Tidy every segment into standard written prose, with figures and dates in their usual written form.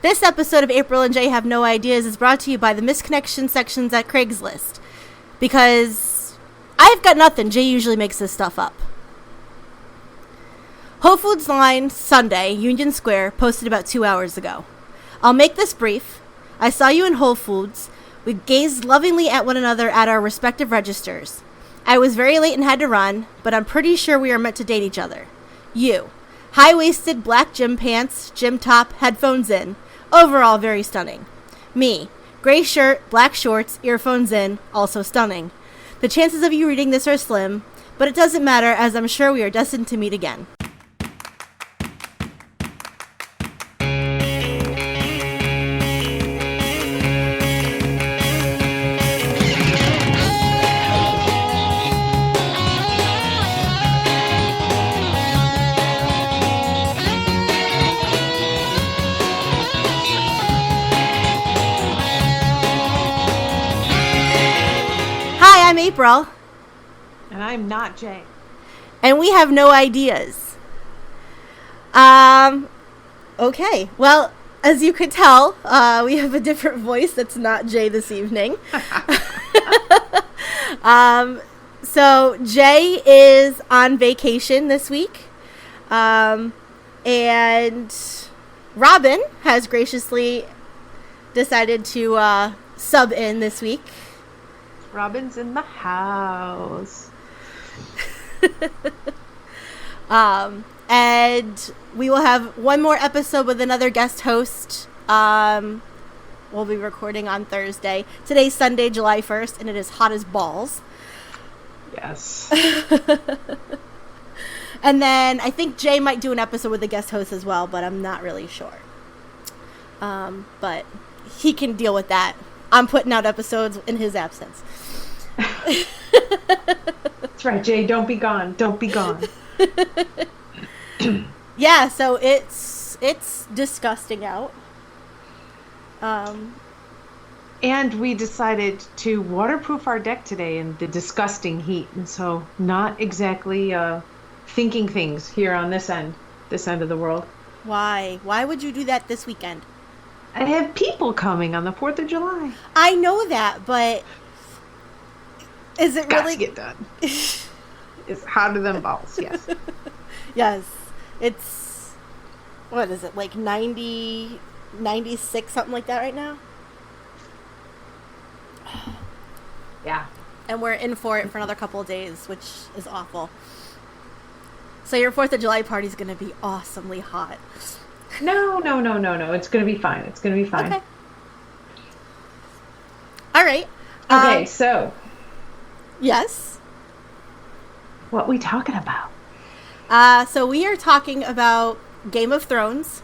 This episode of April and Jay Have No Ideas is brought to you by the Misconnection sections at Craigslist. Because I've got nothing. Jay usually makes this stuff up. Whole Foods line, Sunday, Union Square, posted about 2 hours ago. I'll make this brief. I saw you in Whole Foods. We gazed lovingly at one another at our respective registers. I was very late and had to run, but I'm pretty sure we are meant to date each other. You. High-waisted black gym pants, gym top, headphones in. Overall, very stunning. Me. Gray shirt, black shorts, earphones in, also stunning. The chances of you reading this are slim, but it doesn't matter as I'm sure we are destined to meet again. I'm April. And I'm not Jay. And we have no ideas. Okay. Well, as you could tell, we have a different voice that's not Jay this evening. So Jay is on vacation this week. And Robin has graciously decided to sub in this week. Robin's in the house. And we will have one more episode with another guest host. We'll be recording on Thursday. Today's Sunday, July 1st, and it is hot as balls. Yes. And then I think Jay might do an episode with the guest host as well, but I'm not really sure. But he can deal with that. I'm putting out episodes in his absence. That's right, Jay. Don't be gone. Don't be gone. Yeah, so it's disgusting out. And we decided to waterproof our deck today in the disgusting heat, and so not exactly thinking things here on this end of the world. Why? Why would you do that this weekend? I have people coming on the 4th of July. I know that, but is it really... get done. It's hotter than balls, yes. Yes. It's, what is it, like 90, 96, something like that right now? Yeah. And we're in for it for another couple of days, which is awful. So your 4th of July party is going to be awesomely hot. No. It's going to be fine. It's going to be fine. Okay. All right. Okay, so. Yes. What we talking about? So we are talking about Game of Thrones.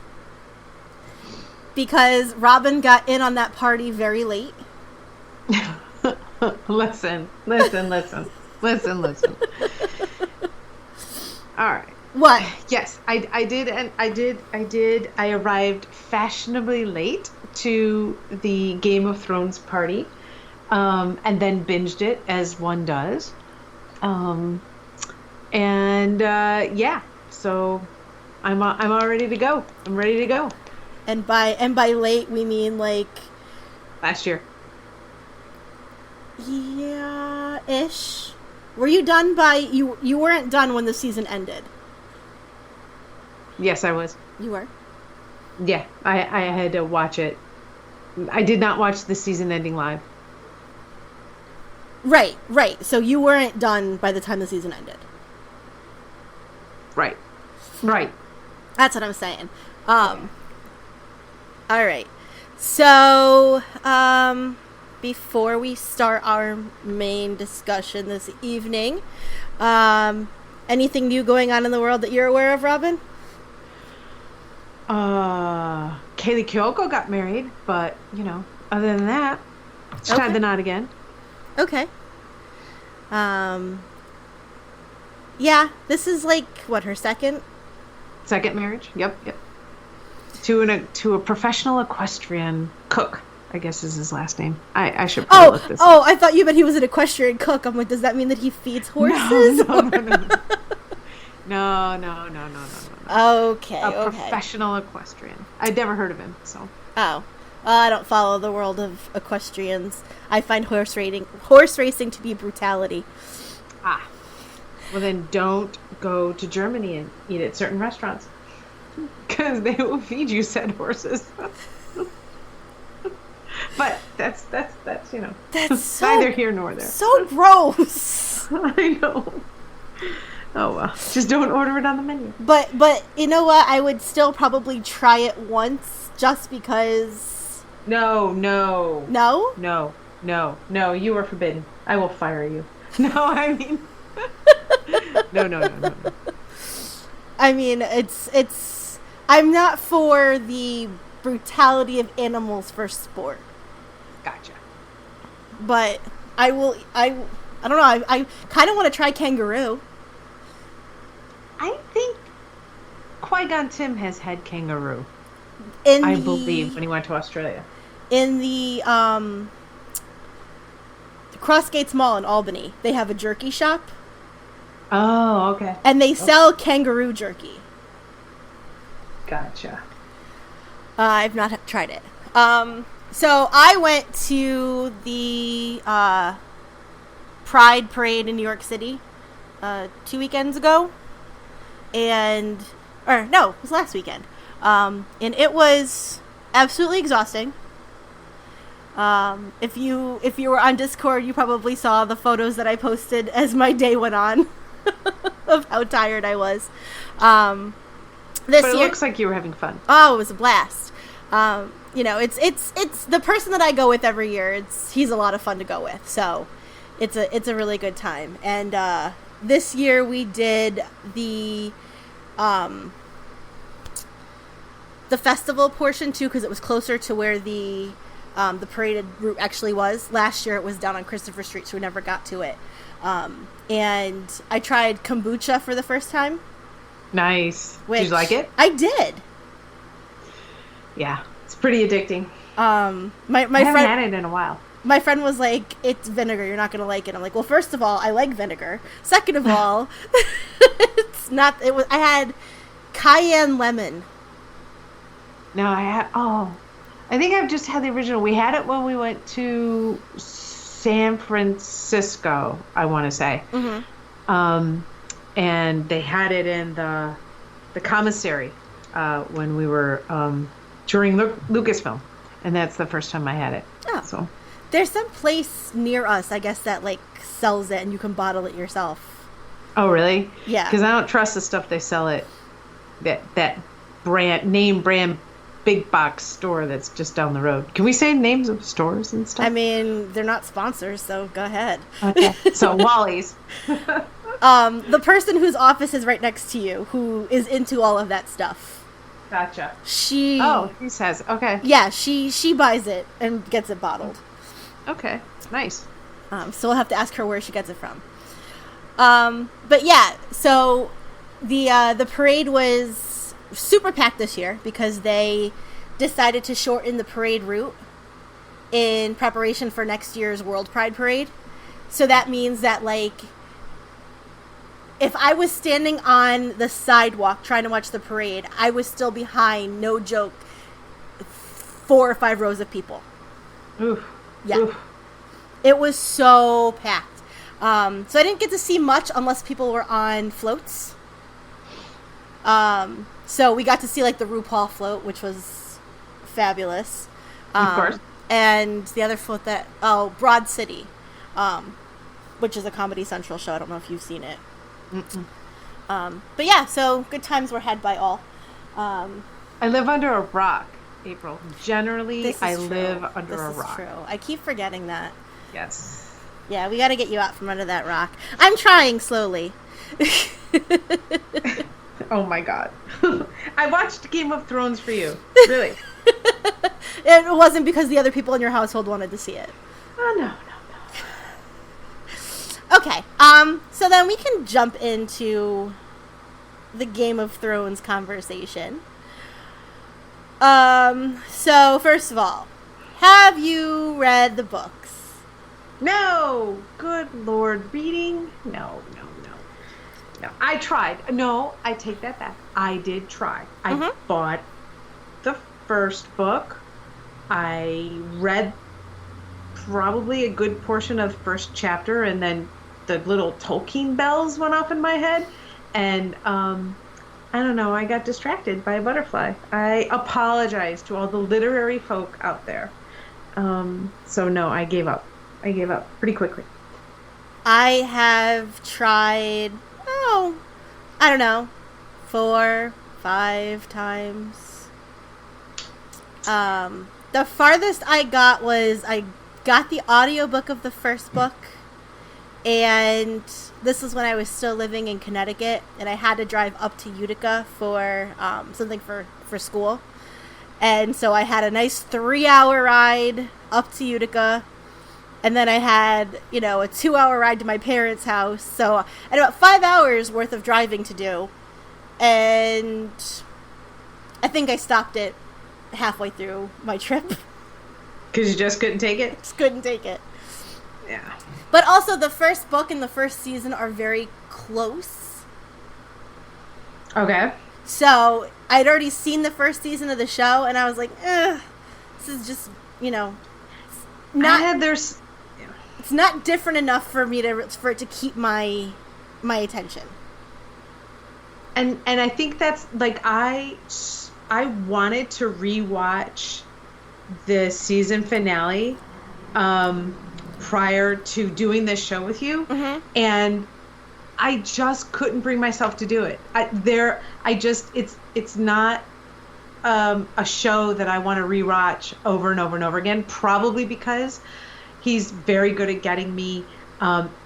Because Robin got in on that party very late. Listen. All right. What? Yes, I did. I arrived fashionably late to the Game of Thrones party, and then binged it as one does. Yeah. So I'm all ready to go. I'm ready to go. And by late we mean like last year. Yeah, ish. Were you done by you weren't done when the season ended? Yes, I was. You were? Yeah, I had to watch it. I did not watch the season ending live. Right. So you weren't done by the time the season ended. Right. That's what I'm saying. All right. So, before we start our main discussion this evening, anything new going on in the world that you're aware of, Robin? Kaylee Kyoko got married, but, other than that, she tied the knot again. Okay. Yeah, this is like, what, her second marriage? Yep. To a professional equestrian cook, I guess is his last name. I should probably look this up. Oh, I thought you meant he was an equestrian cook. I'm like, does that mean that he feeds horses? No. No. Okay. A Okay. professional equestrian. I'd never heard of him, so. Oh. I don't follow the world of equestrians. I find horse racing to be brutality. Ah. Well, then don't go to Germany and eat at certain restaurants. Because they will feed you said horses. But that's That's so, neither here nor there. So gross. I know. Oh well. Just don't order it on the menu. But you know what? I would still probably try it once just because. No. No? No, you are forbidden. I will fire you. No, I mean No. I mean, it's I'm not for the brutality of animals for sport. Gotcha. But I don't know, I kind of want to try kangaroo. I think Qui-Gon Tim has had kangaroo. I believe when he went to Australia. In the Crossgates Mall in Albany, they have a jerky shop. Oh, okay. And they sell kangaroo jerky. Gotcha. I've not tried it. So I went to the Pride Parade in New York City 2 weekends ago. It was last weekend. And it was absolutely exhausting. If you were on Discord, you probably saw the photos that I posted as my day went on of how tired I was. But it looks like you were having fun. Oh, it was a blast. It's the person that I go with every year. He's a lot of fun to go with. So it's a really good time. And this year we did the festival portion too, because it was closer to where the paraded route actually was. Last year it was down on Christopher Street, so we never got to it. And I tried kombucha for the first time. Nice. Did you like it? I did. Yeah, it's pretty addicting. My I friend haven't had it in a while. My friend was like, "It's vinegar. You're not gonna like it." I'm like, "Well, first of all, I like vinegar. Second of all, it's not. It was. I had cayenne lemon." No, I think I've just had the original. We had it when we went to San Francisco, I want to say. Mm-hmm. And they had it in the commissary when we were during Lucasfilm, and that's the first time I had it. Oh. So there's some place near us, I guess, that like sells it, and you can bottle it yourself. Oh, really? Yeah. Because I don't trust the stuff they sell at that brand big box store that's just down the road. Can we say names of stores and stuff? I mean, they're not sponsors, so go ahead. Okay. So Wally's. The person whose office is right next to you, who is into all of that stuff. Gotcha. He says, okay. Yeah, she buys it and gets it bottled. Okay, nice. So we'll have to ask her where she gets it from. But yeah, so the parade was super packed this year because they decided to shorten the parade route in preparation for next year's World Pride Parade. So that means that, like, if I was standing on the sidewalk trying to watch the parade, I was still behind, no joke, 4 or 5 rows of people. Oof. Yeah. Oof. It was so packed. So I didn't get to see much unless people were on floats. So we got to see like the RuPaul float, which was fabulous. Of course. And the other float Broad City, which is a Comedy Central show. I don't know if you've seen it. Mm-mm. But yeah, so good times were had by all. I live under a rock, April. Generally, I live under a rock. This is true. I keep forgetting that. Yes. Yeah, we got to get you out from under that rock. I'm trying slowly. Oh my god. I watched Game of Thrones for you. Really. It wasn't because the other people in your household wanted to see it. Oh, no. Okay. So then we can jump into the Game of Thrones conversation. So first of all, have you read the books? No. Good Lord. Reading? No. No, I tried. No, I take that back. I did try. I bought the first book. I read probably a good portion of the first chapter, and then the little Tolkien bells went off in my head. And I don't know, I got distracted by a butterfly. I apologize to all the literary folk out there. So no, I gave up. I gave up pretty quickly. I have tried, I don't know, 4, 5 times. The farthest I got was I got the audiobook of the first book, and this was when I was still living in Connecticut, and I had to drive up to Utica for something for school. And so I had a nice 3-hour ride up to Utica. And then I had, a 2-hour ride to my parents' house. So I had about 5 hours worth of driving to do. And I think I stopped it halfway through my trip. Because you just couldn't take it? Just couldn't take it. Yeah. But also the first book and the first season are very close. Okay. So I'd already seen the first season of the show, and I was like, this is just, not... It's not different enough for it to keep my attention. And I think that's like I wanted to rewatch the season finale prior to doing this show with you, and I just couldn't bring myself to do it. It's not a show that I want to rewatch over and over and over again. Probably because he's very good at getting me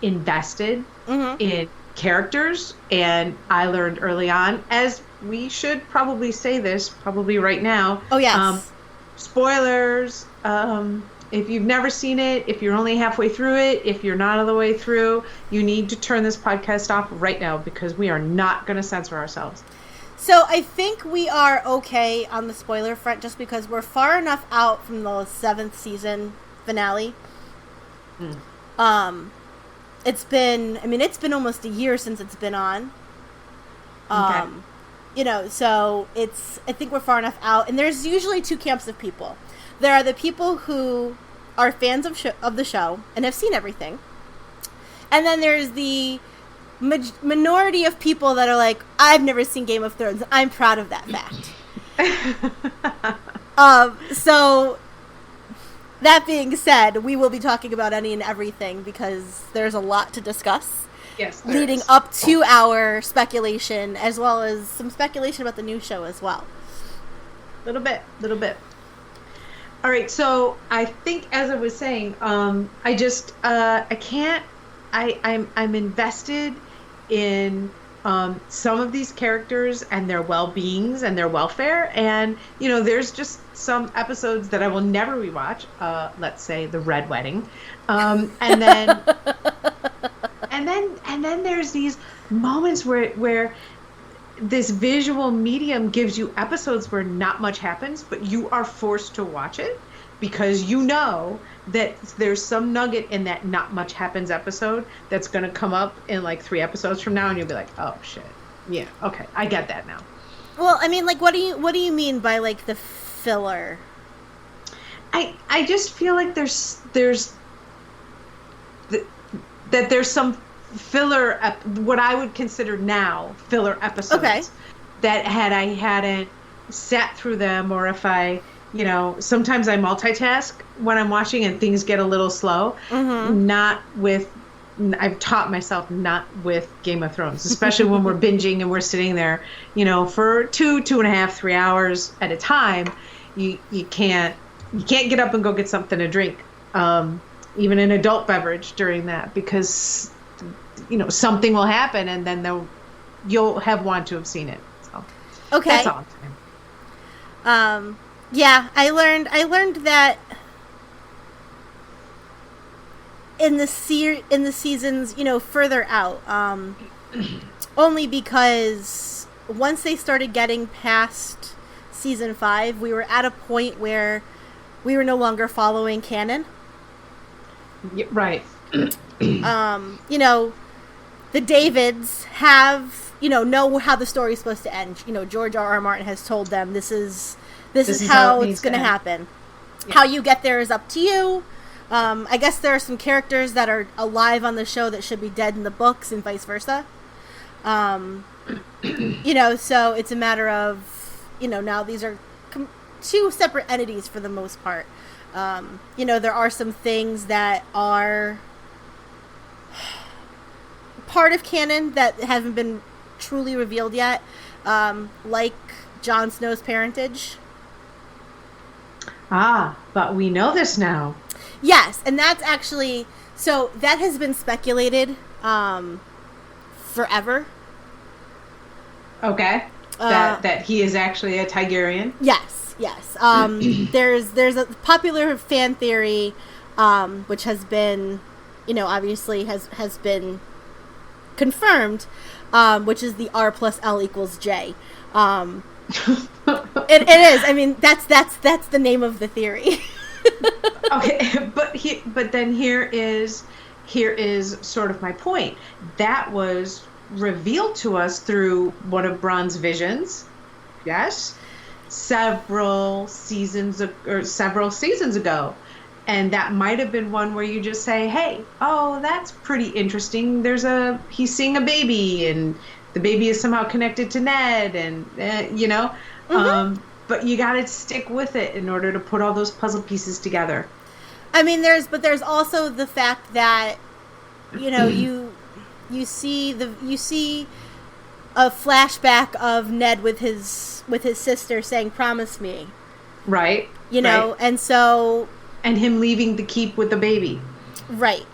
invested in characters, and I learned early on, as we should probably say this probably right now. Oh yes. Spoilers. If you've never seen it, if you're only halfway through it, if you're not all the way through, you need to turn this podcast off right now, because we are not going to censor ourselves. So I think we are okay on the spoiler front, just because we're far enough out from the 7th season finale. It's been almost a year since it's been on. Okay. So I think we're far enough out, and there's usually 2 camps of people. There are the people who are fans of the show and have seen everything. And then there's the minority of people that are like, I've never seen Game of Thrones. I'm proud of that fact. So that being said, we will be talking about any and everything, because there's a lot to discuss. Yes. Leading up to our speculation, as well as some speculation about the new show as well. Little bit. All right, so I think, as I was saying, I just I can't. I'm invested in some of these characters and their well-beings and their welfare, and there's just some episodes that I will never rewatch. Let's say the Red Wedding, and then and then there's these moments where this visual medium gives you episodes where not much happens, but you are forced to watch it because that there's some nugget in that not much happens episode that's going to come up in like 3 episodes from now, and you'll be like, oh shit, yeah, okay, I get that now. Well, I mean, like, what do you mean by like the filler? I just feel like there's some filler, what I would consider now filler episodes. Okay. That had I hadn't sat through them, or if I, sometimes I multitask when I'm watching and things get a little slow. I've taught myself not with Game of Thrones, especially when we're binging and we're sitting there, for 2.5, 3 hours at a time. You can't get up and go get something to drink, even an adult beverage during that, because something will happen, and then you'll want to have seen it. So okay, that's all I'm saying. Yeah, I learned that in the seasons, further out, only because once they started getting past season 5, we were at a point where we were no longer following canon. Yeah, right. the Davids have, know how the story is supposed to end. George R.R. Martin has told them this is how it's going to happen. Yeah. How you get there is up to you. I guess there are some characters that are alive on the show that should be dead in the books and vice versa. So it's a matter of, now these are two separate entities for the most part. There are some things that are part of canon that haven't been truly revealed yet, like Jon Snow's parentage. But we know this now. Yes, and that's actually, so that has been speculated forever. Okay. That he is actually a Targaryen? Yes. There's a popular fan theory, which has been, obviously has been confirmed, which is the R plus L equals J. It is. I mean, that's the name of the theory. Okay, but then here is sort of my point. That was revealed to us through one of Bronn's visions. Yes, several seasons ago. And that might have been one where you just say, hey, that's pretty interesting. He's seeing a baby, and the baby is somehow connected to Ned, and, Mm-hmm. But you got to stick with it in order to put all those puzzle pieces together. I mean, there's also the fact that, you see a flashback of Ned with his sister saying, promise me. Right. Right. And so... And him leaving the keep with the baby. Right.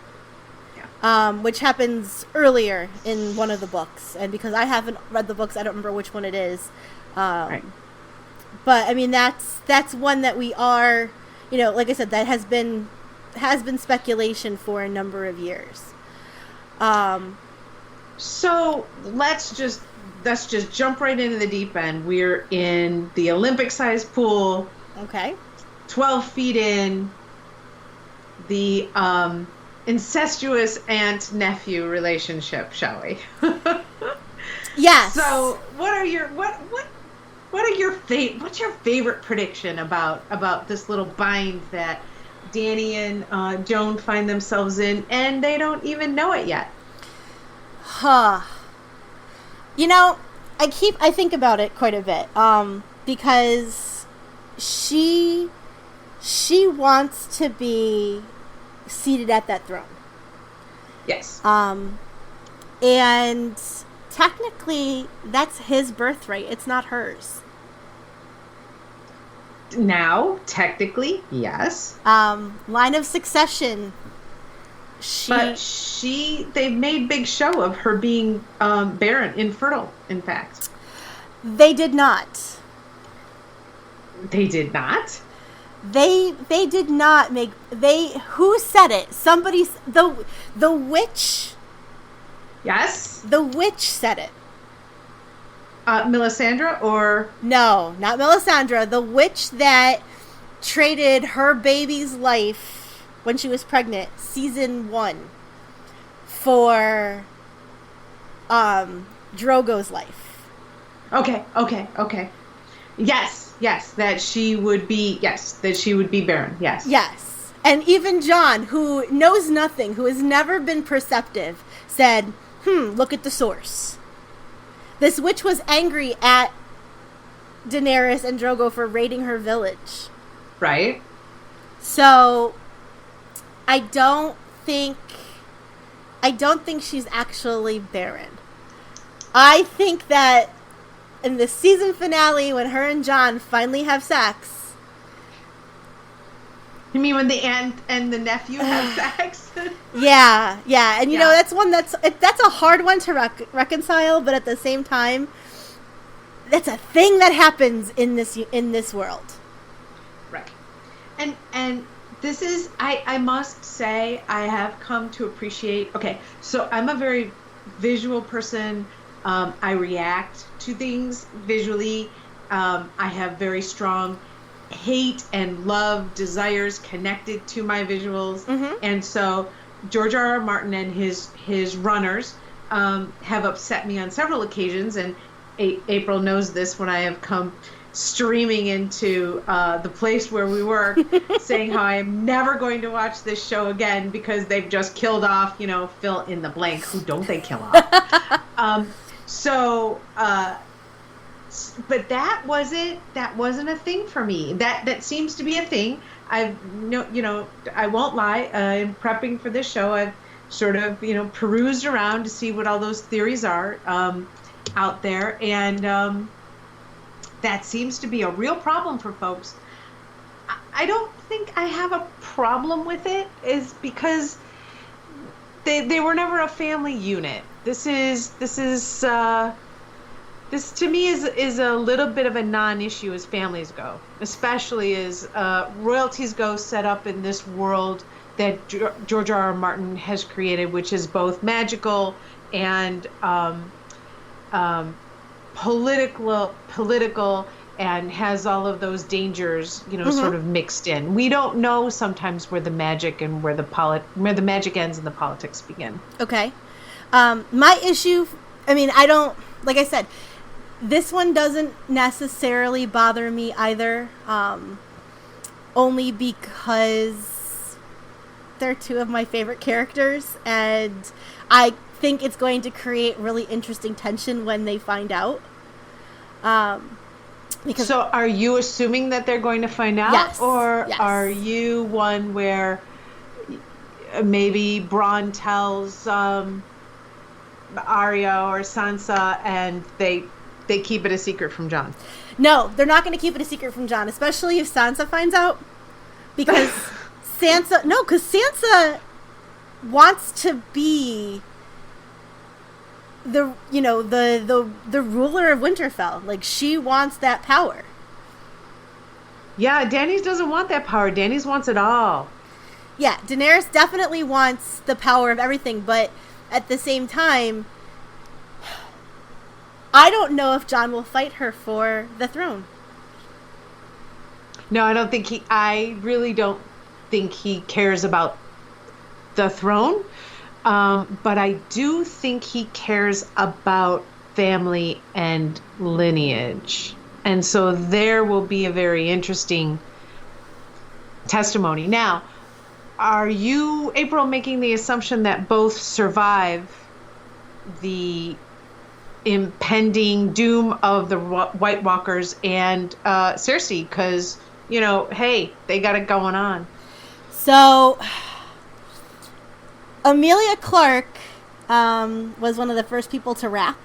Yeah. Which happens earlier in one of the books. And because I haven't read the books, I don't remember which one it is. Right. But, I mean, that's one that we are, like I said, that has been speculation for a number of years. So let's just jump right into the deep end. We're in the Olympic-sized pool. Okay. 12 feet in. The incestuous aunt-nephew relationship, shall we? Yes. So, what's your favorite prediction about this little bind that Dany and Joan find themselves in, and they don't even know it yet? I think about it quite a bit, because she wants to be seated at that throne. Yes. And technically, that's his birthright. It's not hers. Now, technically, yes. Line of succession. They've made big show of her being barren, infertile, in fact. They did not. They did not? They did not make... Who said it? Somebody... The witch... Yes? The witch said it. Melisandre, or... No, not Melisandre. The witch that traded her baby's life when she was pregnant, season 1, for Drogo's life. Okay. Yes, that she would be barren, yes. Yes. And even Jon, who knows nothing, who has never been perceptive, said, look at the source. This witch was angry at Daenerys and Drogo for raiding her village. Right. So, I don't think she's actually barren. I think that in the season finale, when her and Jon finally have sex... You mean when the aunt and the nephew have sex? Yeah. And that's one that's a hard one to reconcile, but at the same time, that's a thing that happens in this world. Right. And this is, I must say, I have come to appreciate, okay, so I'm a very visual person. I react to things visually. I have very strong hate and love desires connected to my visuals. Mm-hmm. And so George R.R. Martin and his runners have upset me on several occasions, and April knows this when I have come streaming into the place where we work saying how I am never going to watch this show again because they've just killed off, fill in the blank. Who don't they kill off? But that wasn't a thing for me. That seems to be a thing. I won't lie. I'm prepping for this show. I've sort of, perused around to see what all those theories are out there. And that seems to be a real problem for folks. I don't think I have a problem with it, is because they were never a family unit. This to me is a little bit of a non-issue as families go, especially as royalties go, set up in this world that George R.R. Martin has created, which is both magical and political, and has all of those dangers, sort of mixed in. We don't know sometimes where the magic and where the magic ends and the politics begin. Okay. My issue, I don't, like I said, this one doesn't necessarily bother me either, only because they're two of my favorite characters, and I think it's going to create really interesting tension when they find out. So are you assuming that they're going to find out? Yes. Or yes. Are you one where maybe Bronn tells Arya or Sansa and they keep it a secret from Jon? No, they're not going to keep it a secret from Jon, especially if Sansa finds out. Because Sansa wants to be the ruler of Winterfell. Like, she wants that power. Yeah, Daenerys doesn't want that power. Daenerys wants it all. Yeah, Daenerys definitely wants the power of everything, but at the same time, I don't know if Jon will fight her for the throne. No, I really don't think he cares about the throne. But I do think he cares about family and lineage. And so there will be a very interesting testimony. Now, are you, April, making the assumption that both survive the impending doom of the White Walkers and Cersei? Because, hey, they got it going on. So Emilia Clarke was one of the first people to rap.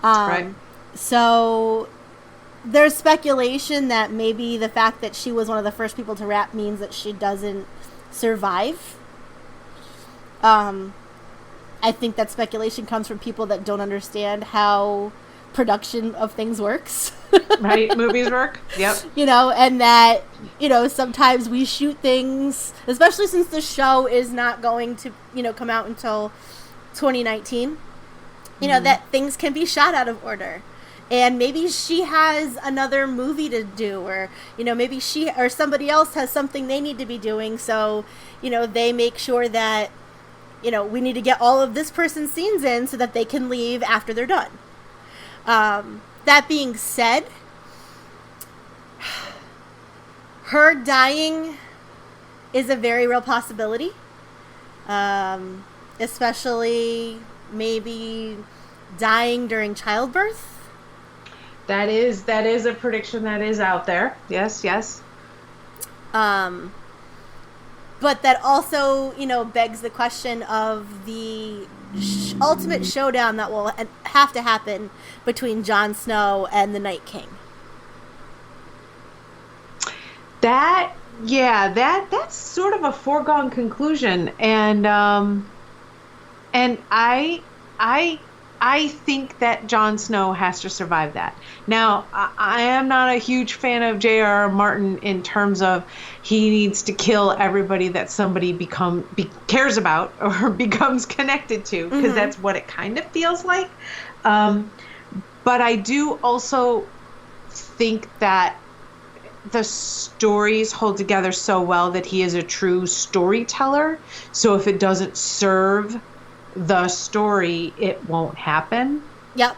Right. So there's speculation that maybe the fact that she was one of the first people to rap means that she doesn't survive. I think that speculation comes from people that don't understand how production of things works. Right, movies work. Yep. And that, sometimes we shoot things, especially since the show is not going to, come out until 2019, that things can be shot out of order. And maybe she has another movie to do, or, maybe she or somebody else has something they need to be doing. So, they make sure that, we need to get all of this person's scenes in so that they can leave after they're done. That being said, her dying is a very real possibility. Especially maybe dying during childbirth. That is a prediction that is out there. Yes. But that also, begs the question of the ultimate showdown that will have to happen between Jon Snow and the Night King. That's sort of a foregone conclusion, and I think that Jon Snow has to survive that. Now, I am not a huge fan of J.R.R. Martin in terms of he needs to kill everybody that somebody cares about or becomes connected to, because that's what it kind of feels like. But I do also think that the stories hold together so well that he is a true storyteller. So if it doesn't serve the story, it won't happen. Yep.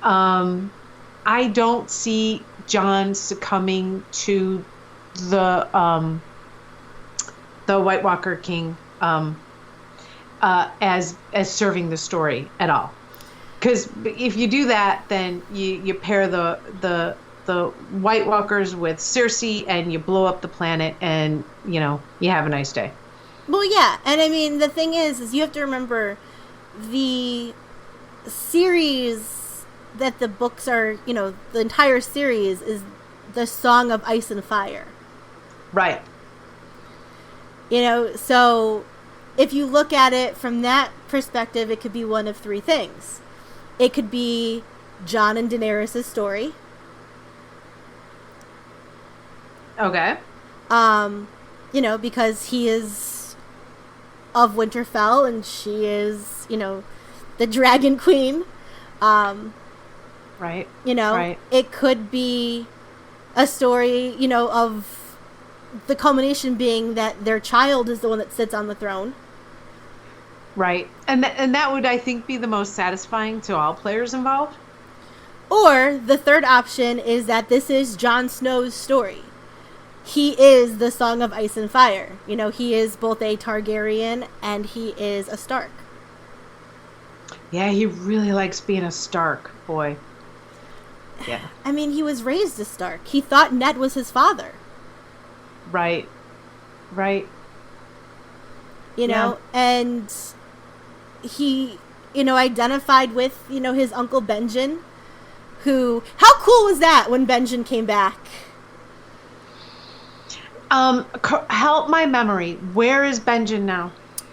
I don't see Jon succumbing to the White Walker King as serving the story at all. Because if you do that, then you pair the White Walkers with Cersei, and you blow up the planet, and you have a nice day. Well, yeah, and I mean the thing is you have to remember the series that the books are, the entire series is the Song of Ice and Fire. Right. So if you look at it from that perspective, it could be one of three things. It could be Jon and Daenerys' story. Okay. Because he is of Winterfell and she is, the Dragon Queen. Right. Right. It could be a story, of the culmination being that their child is the one that sits on the throne. Right. And that would, I think, be the most satisfying to all players involved. Or the third option is that this is Jon Snow's story. He is the Song of Ice and Fire. He is both a Targaryen and he is a Stark. Yeah, he really likes being a Stark, boy. Yeah. I mean, he was raised a Stark. He thought Ned was his father. Right. And he, identified with, his Uncle Benjen, who, how cool was that when Benjen came back? Help my memory. Where is Benjen now?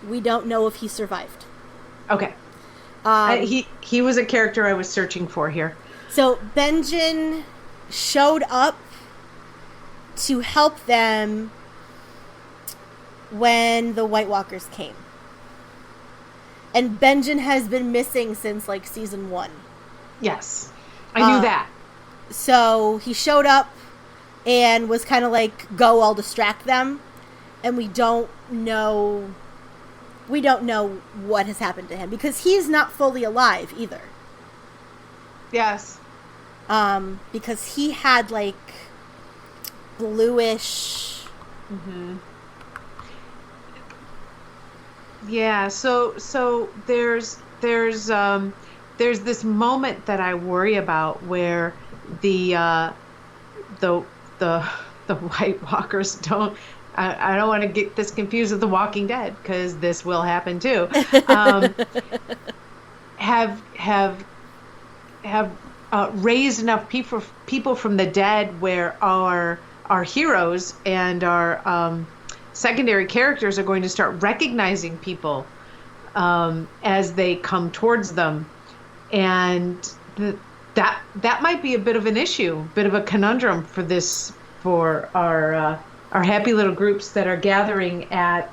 We don't know if he survived. Okay. He was a character I was searching for here. So Benjen showed up to help them when the White Walkers came. And Benjen has been missing since season 1. Yes. I knew that. So he showed up and was kind of go, I'll distract them. And we don't know what has happened to him because he's not fully alive either. Yes. Because he had bluish. Mm-hmm. Yeah. So there's this moment that I worry about where the White Walkers don't. I don't want to get this confused with The Walking Dead because this will happen too. Have raised enough people from the dead where our heroes and our secondary characters are going to start recognizing people as they come towards them, and that might be a bit of an issue, bit of a conundrum for our happy little groups that are gathering at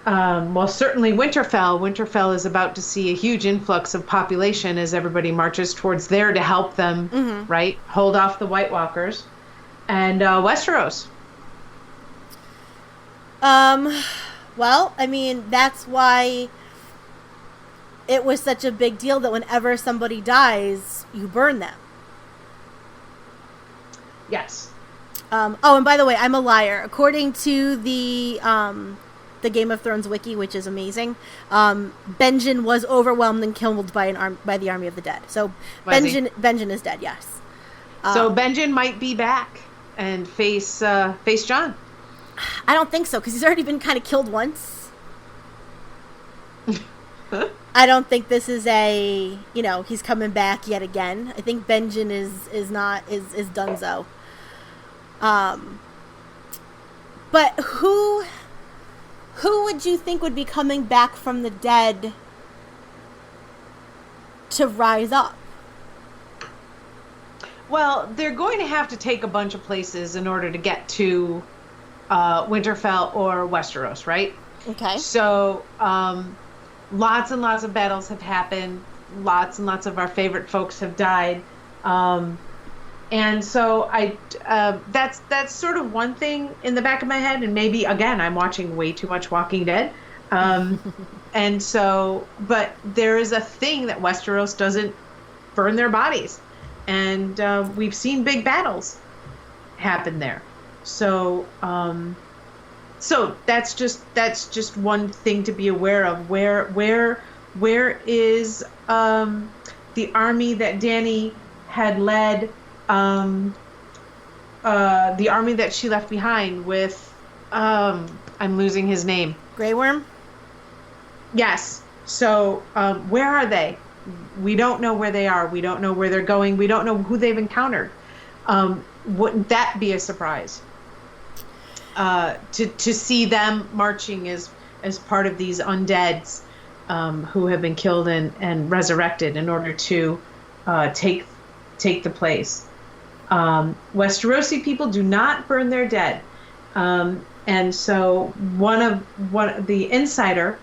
certainly Winterfell. Winterfell is about to see a huge influx of population as everybody marches towards there to help them, mm-hmm. right? Hold off the White Walkers. And Westeros. Well, I mean, that's why it was such a big deal that whenever somebody dies, you burn them. Yes. And by the way, I'm a liar. According to the Game of Thrones wiki, which is amazing, Benjen was overwhelmed and killed by the army of the dead. So Benjen is dead. Yes. So Benjen might be back and face Jon. I don't think so because he's already been kind of killed once. I don't think this is he's coming back yet again. I think Benjen is donezo. But who would you think would be coming back from the dead to rise up? Well, they're going to have to take a bunch of places in order to get to Winterfell or Westeros, right? Okay. So, lots and lots of battles have happened. Lots and lots of our favorite folks have died. And so that's sort of one thing in the back of my head. And maybe, again, I'm watching way too much Walking Dead. And so, but there is a thing that Westeros doesn't burn their bodies. And we've seen big battles happen there. So, so that's just one thing to be aware of. Where is the army that Dany had led? The army that she left behind with, I'm losing his name. Grey Worm? Yes. So, where are they? We don't know where they are. We don't know where they're going. We don't know who they've encountered. Wouldn't that be a surprise? To see them marching as part of these undeads who have been killed and resurrected in order to take the place. Westerosi people do not burn their dead, and so one of the insider,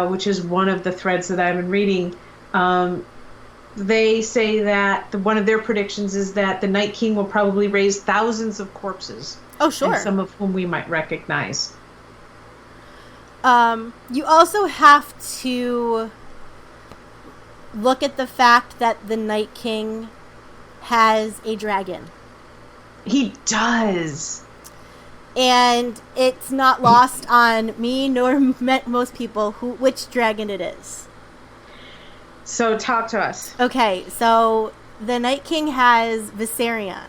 which is one of the threads that I've been reading, they say that one of their predictions is that the Night King will probably raise thousands of corpses. Oh, sure. And some of whom we might recognize. You also have to look at the fact that the Night King has a dragon. He does. And it's not lost on me nor most people which dragon it is. So talk to us. Okay, so the Night King has Viserion.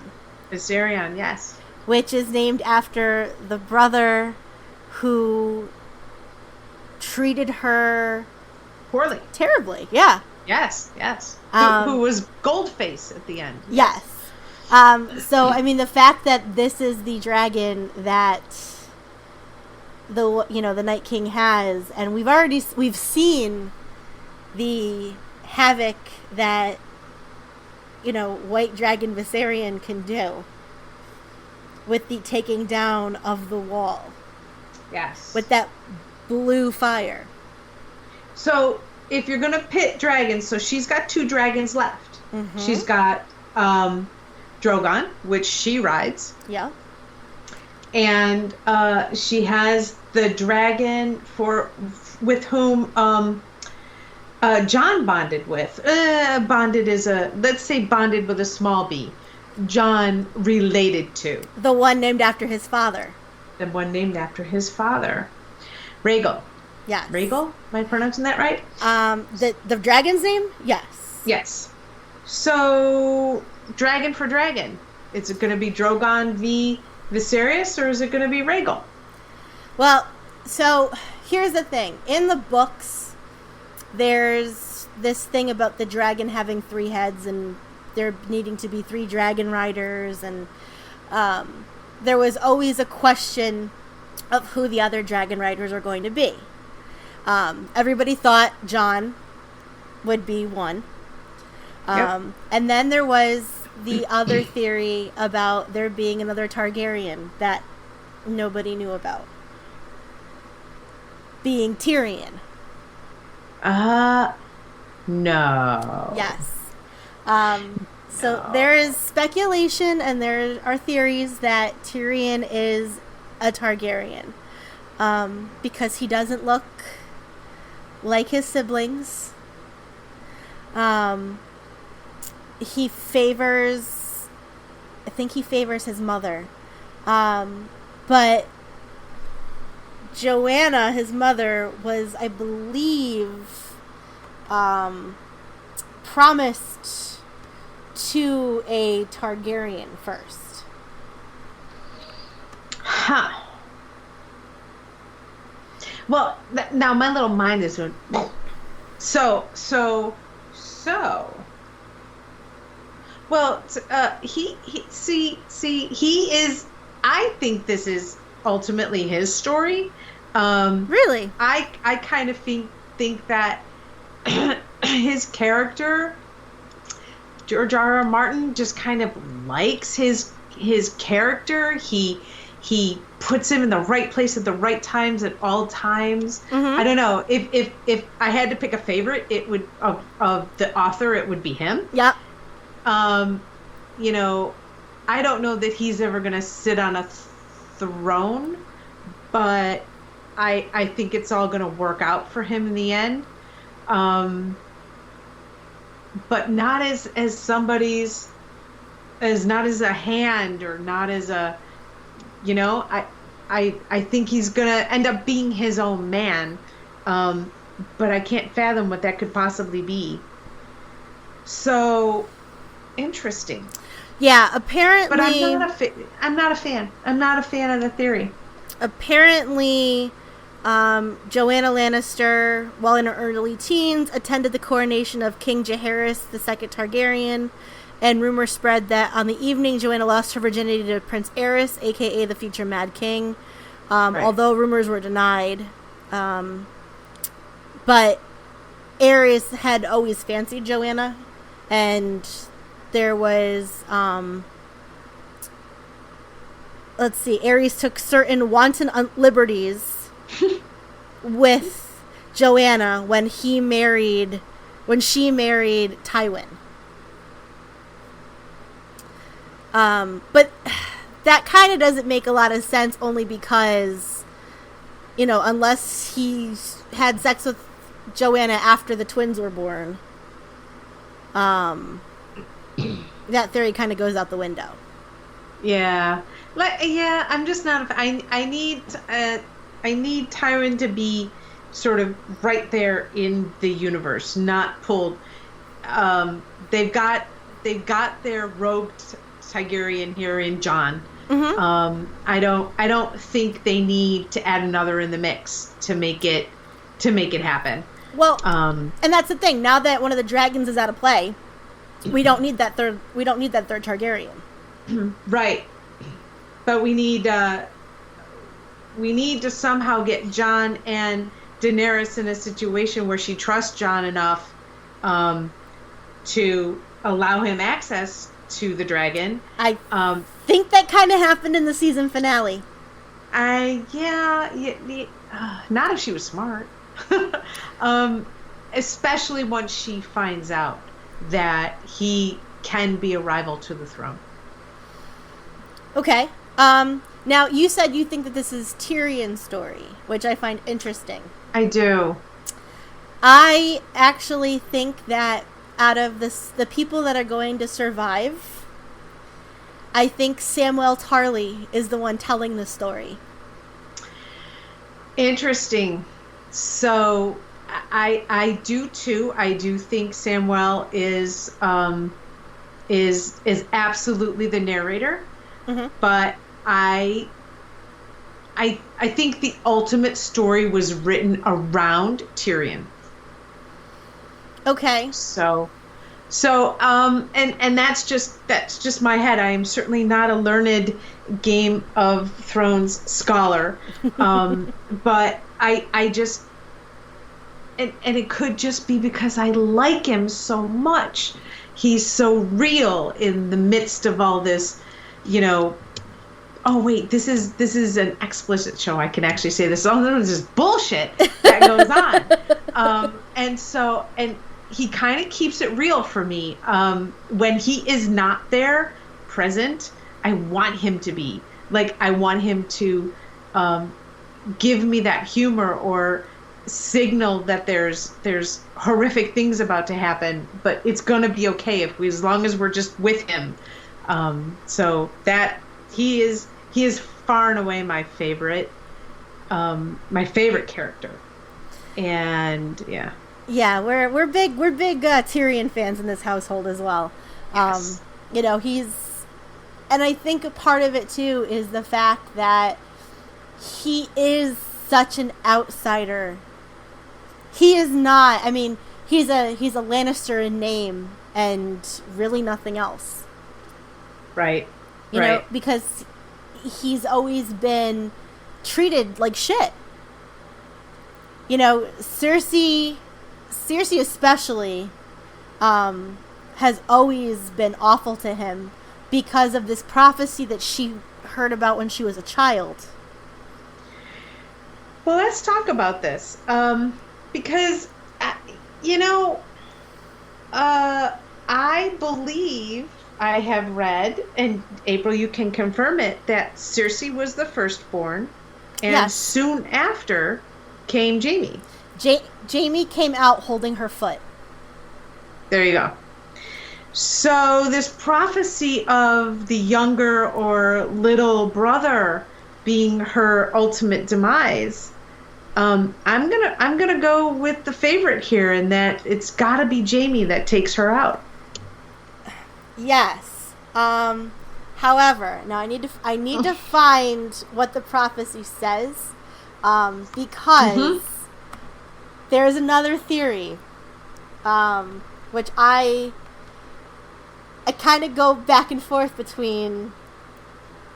Viserion, yes. Which is named after the brother who treated her poorly. Terribly, yeah. Yes. Who was Goldface at the end. Yes. So, I mean, the fact that this is the dragon that the Night King has, and we've seen the havoc that, White Dragon Viserion can do with the taking down of the wall. Yes. With that blue fire. So, if you're going to pit dragons, so she's got 2 dragons left. Mm-hmm. She's got Drogon, which she rides. Yeah. And she has the dragon with whom Jon bonded with. Bonded with a small b. Jon related to. The one named after his father. Rhaegal. Yes. Rhaegal? Am I pronouncing that right? The dragon's name? Yes. Yes. So, dragon for dragon. Is it going to be Drogon v. Viserys, or is it going to be Rhaegal? Well, so here's the thing. In the books, there's this thing about the dragon having 3 heads and there needing to be 3 dragon riders, and there was always a question of who the other dragon riders are going to be. Everybody thought Jon would be one. Yep. And then there was the other theory about there being another Targaryen that nobody knew about. Being Tyrion. No. Yes. So there is speculation and there are theories that Tyrion is a Targaryen. Because he doesn't look like his siblings. He favors his mother. But Joanna, his mother, was, I believe, promised to a Targaryen first. Huh. Well, now my little mind is going, so. Well, he is. I think this is ultimately his story. Really? I kind of think that his character, George R.R. Martin, just kind of likes his character. He puts him in the right place at the right times at all times. Mm-hmm. I don't know if I had to pick a favorite, it would of the author, it would be him. Yeah. I don't know that he's ever going to sit on a throne, but I think it's all going to work out for him in the end. But not as somebody's, as not as a hand, or not as a, I think he's going to end up being his own man. But I can't fathom what that could possibly be. So interesting. Yeah, apparently. But I'm not a fan. I'm not a fan of the theory. Apparently, Joanna Lannister, while in her early teens, attended the coronation of King Jaehaerys II Targaryen, and rumors spread that on the evening Joanna lost her virginity to Prince Aerys, aka the future Mad King, Right. although rumors were denied. But Aerys had always fancied Joanna, and there was, Aerys took certain wanton liberties with Joanna when she married Tywin. But that kind of doesn't make a lot of sense, only because, unless he had sex with Joanna after the twins were born, that theory kind of goes out the window. Yeah. I'm just not. I need Tyrion to be sort of right there in the universe, not pulled. They've got their rogue Targaryen here in Jon. Mm-hmm. I don't think they need to add another in the mix to make it happen. Well, and that's the thing. Now that one of the dragons is out of play, we don't need that third Targaryen. Right. But we need to somehow get Jon and Daenerys in a situation where she trusts Jon enough to allow him access to the dragon. I think that kind of happened in the season finale. Not if she was smart. Especially once she finds out that he can be a rival to the throne. Okay. Now, you said you think that this is Tyrion's story, which I find interesting. I do. I actually think that out of the people that are going to survive, I think Samwell Tarly is the one telling the story. Interesting. So I do too. I do think Samwell is absolutely the narrator. Mm-hmm. But I think the ultimate story was written around Tyrion. Okay. So and that's just my head. I am certainly not a learned Game of Thrones scholar. But I just and it could just be because I like him so much. He's so real in the midst of all this, oh wait, this is an explicit show. I can actually say this. Oh, this is bullshit that goes on. And he kind of keeps it real for me. When he is not there, present, I want him to be. Like, I want him to give me that humor or signal that there's horrific things about to happen, but it's going to be okay as long as we're just with him. So that he is far and away my favorite character. And yeah, we're big Tyrion fans in this household as well. Yes. And I think a part of it too is the fact that he is such an outsider. He is not. I mean, he's a Lannister in name and really nothing else. Right. You know, because he's always been treated like shit. Cersei especially has always been awful to him because of this prophecy that she heard about when she was a child. Well, let's talk about this. Because, I believe I have read, and April, you can confirm it, that Cersei was the firstborn. And Yes. soon after came Jaime. Jaime came out holding her foot. There you go. So this prophecy of the younger or little brother being her ultimate demise, I'm gonna go with the favorite here, in that it's gotta be Jaime that takes her out. Yes. However, now I need to find what the prophecy says, because there's another theory, which I kind of go back and forth between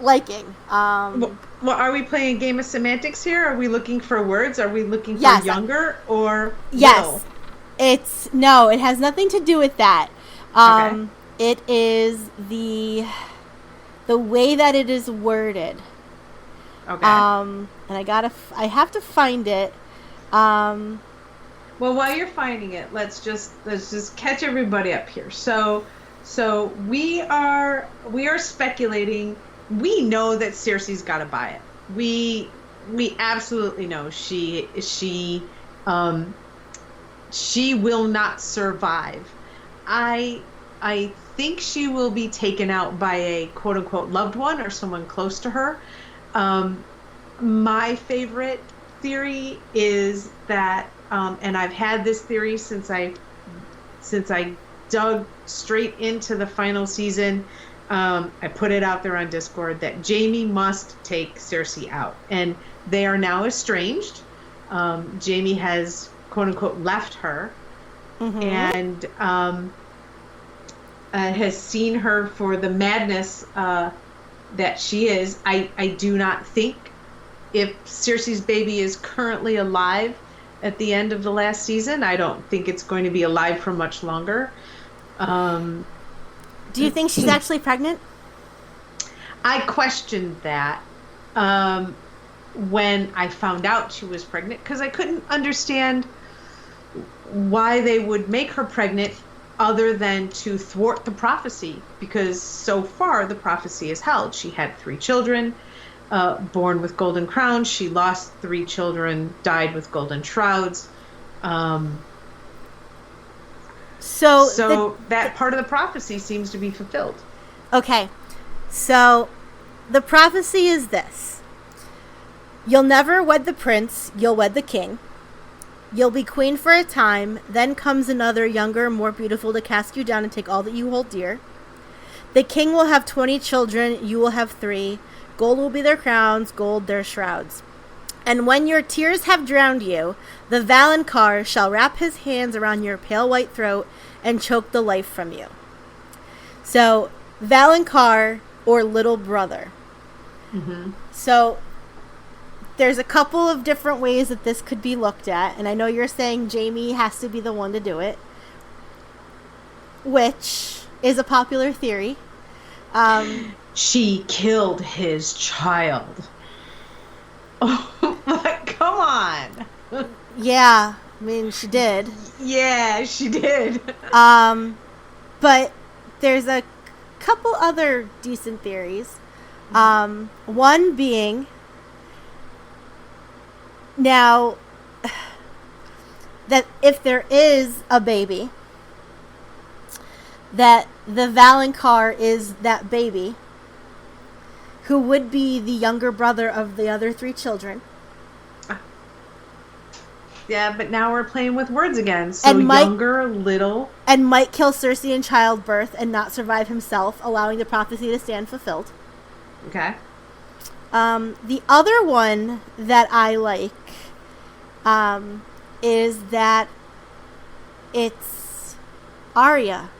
liking. Well, are we playing a game of semantics here? Are we looking for words? Are we looking for younger or little? Yes. It has nothing to do with that. Okay. It is the way that it is worded. Okay. And I have to find it. Well, while you're finding it, let's just catch everybody up here. So we are speculating. We know that Cersei's got to buy it. We absolutely know she will not survive. I think she will be taken out by a quote unquote loved one or someone close to her. My favorite theory is that, and I've had this theory since I dug straight into the final season. I put it out there on Discord that Jaime must take Cersei out, and they are now estranged. Jaime has quote unquote left her, and has seen her for the madness that she is. I do not think, if Cersei's baby is currently alive at the end of the last season, I don't think it's going to be alive for much longer. Do you think she's actually pregnant? I questioned that when I found out she was pregnant, because I couldn't understand why they would make her pregnant other than to thwart the prophecy, because so far the prophecy is held. She had 3 children born with golden crowns. She lost 3 children, died with golden shrouds. So that part of the prophecy seems to be fulfilled. Okay. So the prophecy is this. You'll never wed the prince, you'll wed the king. You'll be queen for a time, then comes another younger, more beautiful to cast you down and take all that you hold dear. The king will have 20 children, you will have 3. Gold will be their crowns, gold their shrouds. And when your tears have drowned you, the Valonqar shall wrap his hands around your pale white throat and choke the life from you. So, Valonqar, or little brother. So, there's a couple of different ways that this could be looked at, and I know you're saying Jaime has to be the one to do it, which is a popular theory. She killed his child. Oh, but come on. Yeah, I mean, she did. Yeah, she did. But there's a couple other decent theories. One being, now, that if there is a baby, that the Valonqar is that baby, who would be the younger brother of the other 3 children. Yeah, but now we're playing with words again. So younger, little. And might kill Cersei in childbirth and not survive himself, allowing the prophecy to stand fulfilled. Okay. The other one that I like is that it's Arya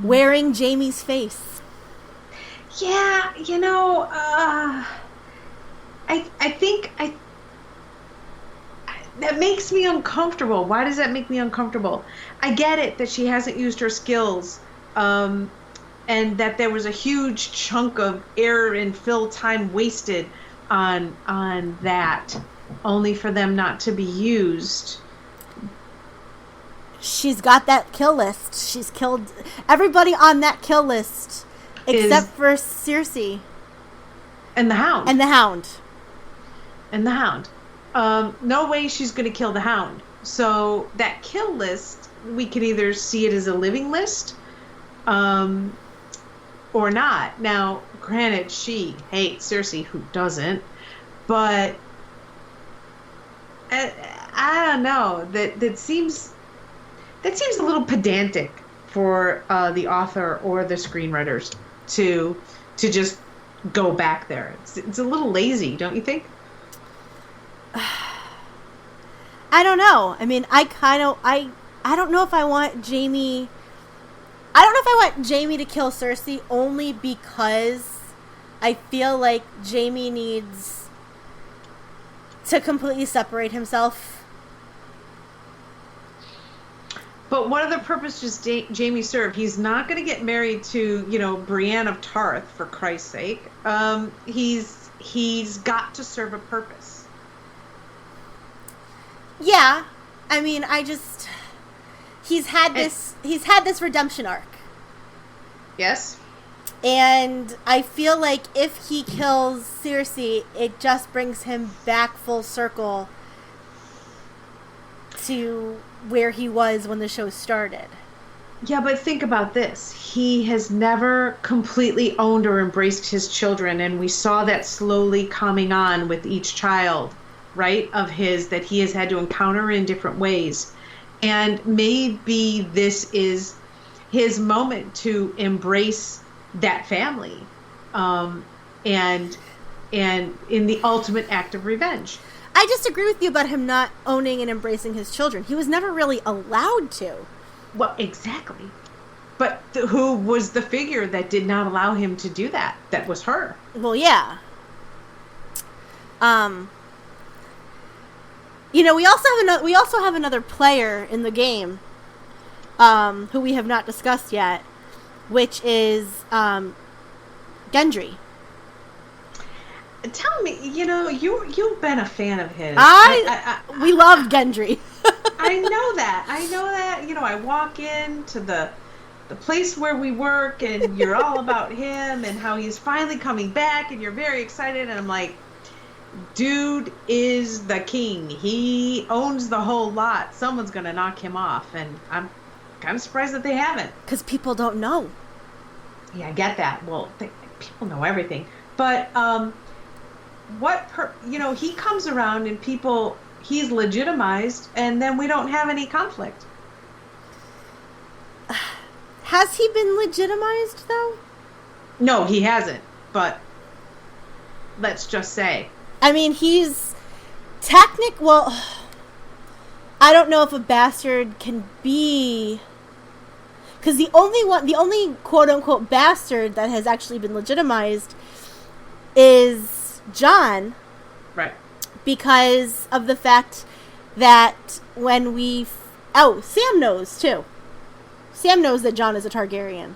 wearing Jaime's face. Yeah, I think that makes me uncomfortable. Why does that make me uncomfortable? I get it that she hasn't used her skills, and that there was a huge chunk of air and fill time wasted on that, only for them not to be used. She's got that kill list. She's killed everybody on that kill list except for Cersei. And the Hound. And the Hound. And the Hound. No way she's going to kill the Hound. So that kill list, we can either see it as a living list, or not. Now, granted, she hates Cersei, who doesn't, but I don't know. That seems a little pedantic for the author or the screenwriters to just go back there. It's a little lazy, don't you think? I don't know. I mean, I don't know if I want Jaime. I don't know if I want Jaime to kill Cersei, only because I feel like Jaime needs to completely separate himself. But what other purpose does Jaime serve? He's not going to get married to, Brienne of Tarth, for Christ's sake. He's got to serve a purpose. Yeah, I mean, he's had this redemption arc. Yes. And I feel like if he kills Cersei, it just brings him back full circle to where he was when the show started. Yeah, but think about this. He has never completely owned or embraced his children, and we saw that slowly coming on with each child, right, of his that he has had to encounter in different ways. And maybe this is his moment to embrace that family, and in the ultimate act of revenge. I disagree with you about him not owning and embracing his children. He was never really allowed to. Well, exactly. But who was the figure that did not allow him to do that? That was her. Well, yeah. We also have another player in the game, who we have not discussed yet, which is Gendry. Tell me, you've been a fan of his. We loved Gendry. I know that. I walk into the place where we work, and you're all about him and how he's finally coming back, and you're very excited. And I'm like, dude is the king. He owns the whole lot. Someone's gonna knock him off, and I'm kind of surprised that they haven't. Because people don't know. Yeah, I get that. Well, people know everything, but he comes around and he's legitimized, and then we don't have any conflict. Has he been legitimized, though? No, he hasn't, but let's just say. I mean, he's well, I don't know if a bastard can be, because the only quote-unquote bastard that has actually been legitimized is Jon. Right. Because of the fact that when Sam knows too. Sam knows that Jon is a Targaryen.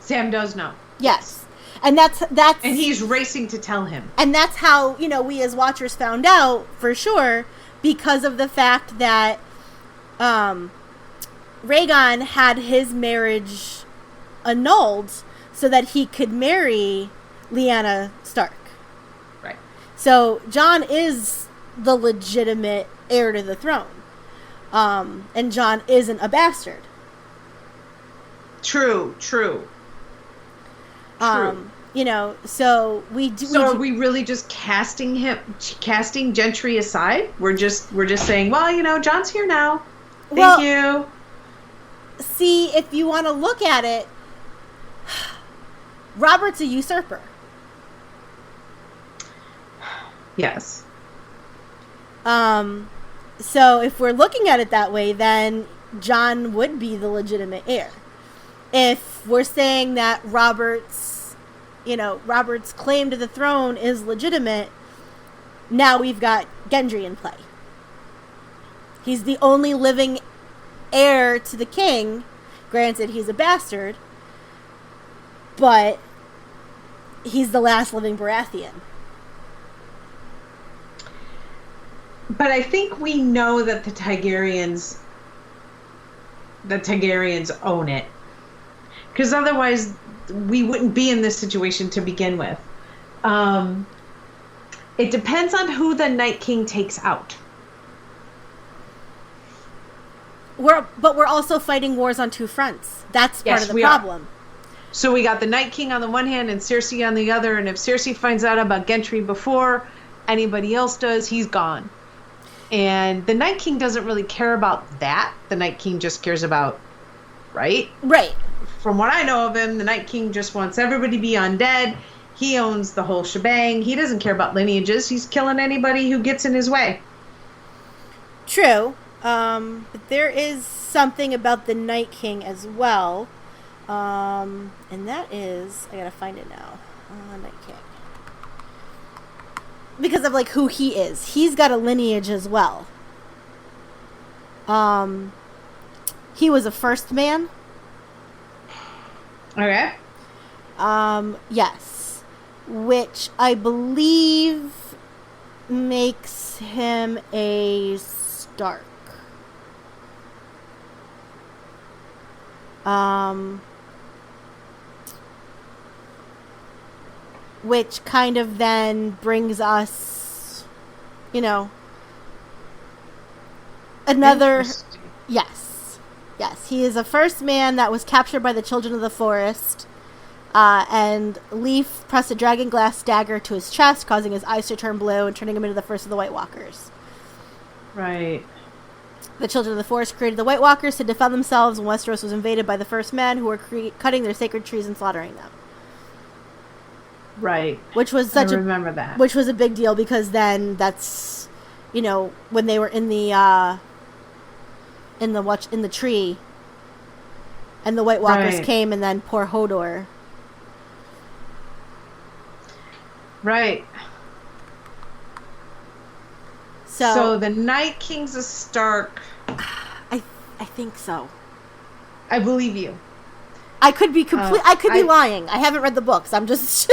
Sam does know. Yes. And that's and he's racing to tell him. And that's how, we as watchers found out for sure, because of the fact that Rhaegon had his marriage annulled so that he could marry Lyanna Stark. Right. So Jon is the legitimate heir to the throne. And Jon isn't a bastard. True. So we do. So are we really just casting Gendry aside? We're just saying, well, Jon's here now. Thank you. See, if you want to look at it, Robert's a usurper. Yes. So if we're looking at it that way, then Jon would be the legitimate heir. If we're saying that Robert's claim to the throne is legitimate, now we've got Gendry in play. He's the only living heir to the king. Granted, he's a bastard, but he's the last living Baratheon. But I think we know that the Targaryens own it. Because otherwise we wouldn't be in this situation to begin with. It depends on who the Night King takes out. But we're also fighting wars on two fronts. That's part of the problem. So we got the Night King on the one hand and Cersei on the other, and if Cersei finds out about Gendry before anybody else does, he's gone. And the Night King doesn't really care about that. The Night King just cares about, right? Right. From what I know of him, the Night King just wants everybody to be undead. He owns the whole shebang. He doesn't care about lineages. He's killing anybody who gets in his way. True. But there is something about the Night King as well. And that is, I gotta find it now. Night King. Because of like who he is. He's got a lineage as well. He was a first man. Okay. Yes. Which I believe makes him a Stark. Which kind of then brings us, another. Yes. He is a first man that was captured by the Children of the Forest. And Leaf pressed a dragon glass dagger to his chest, causing his eyes to turn blue and turning him into the first of the White Walkers. Right. The Children of the Forest created the White Walkers to defend themselves when Westeros was invaded by the first men who were cutting their sacred trees and slaughtering them. Right. Which was remember that. Which was a big deal because then that's, when they were in the tree, and the White Walkers came, and then poor Hodor. Right. So the Night King's a Stark. I think so. I believe you. I could be I could be lying. I haven't read the books. I'm just.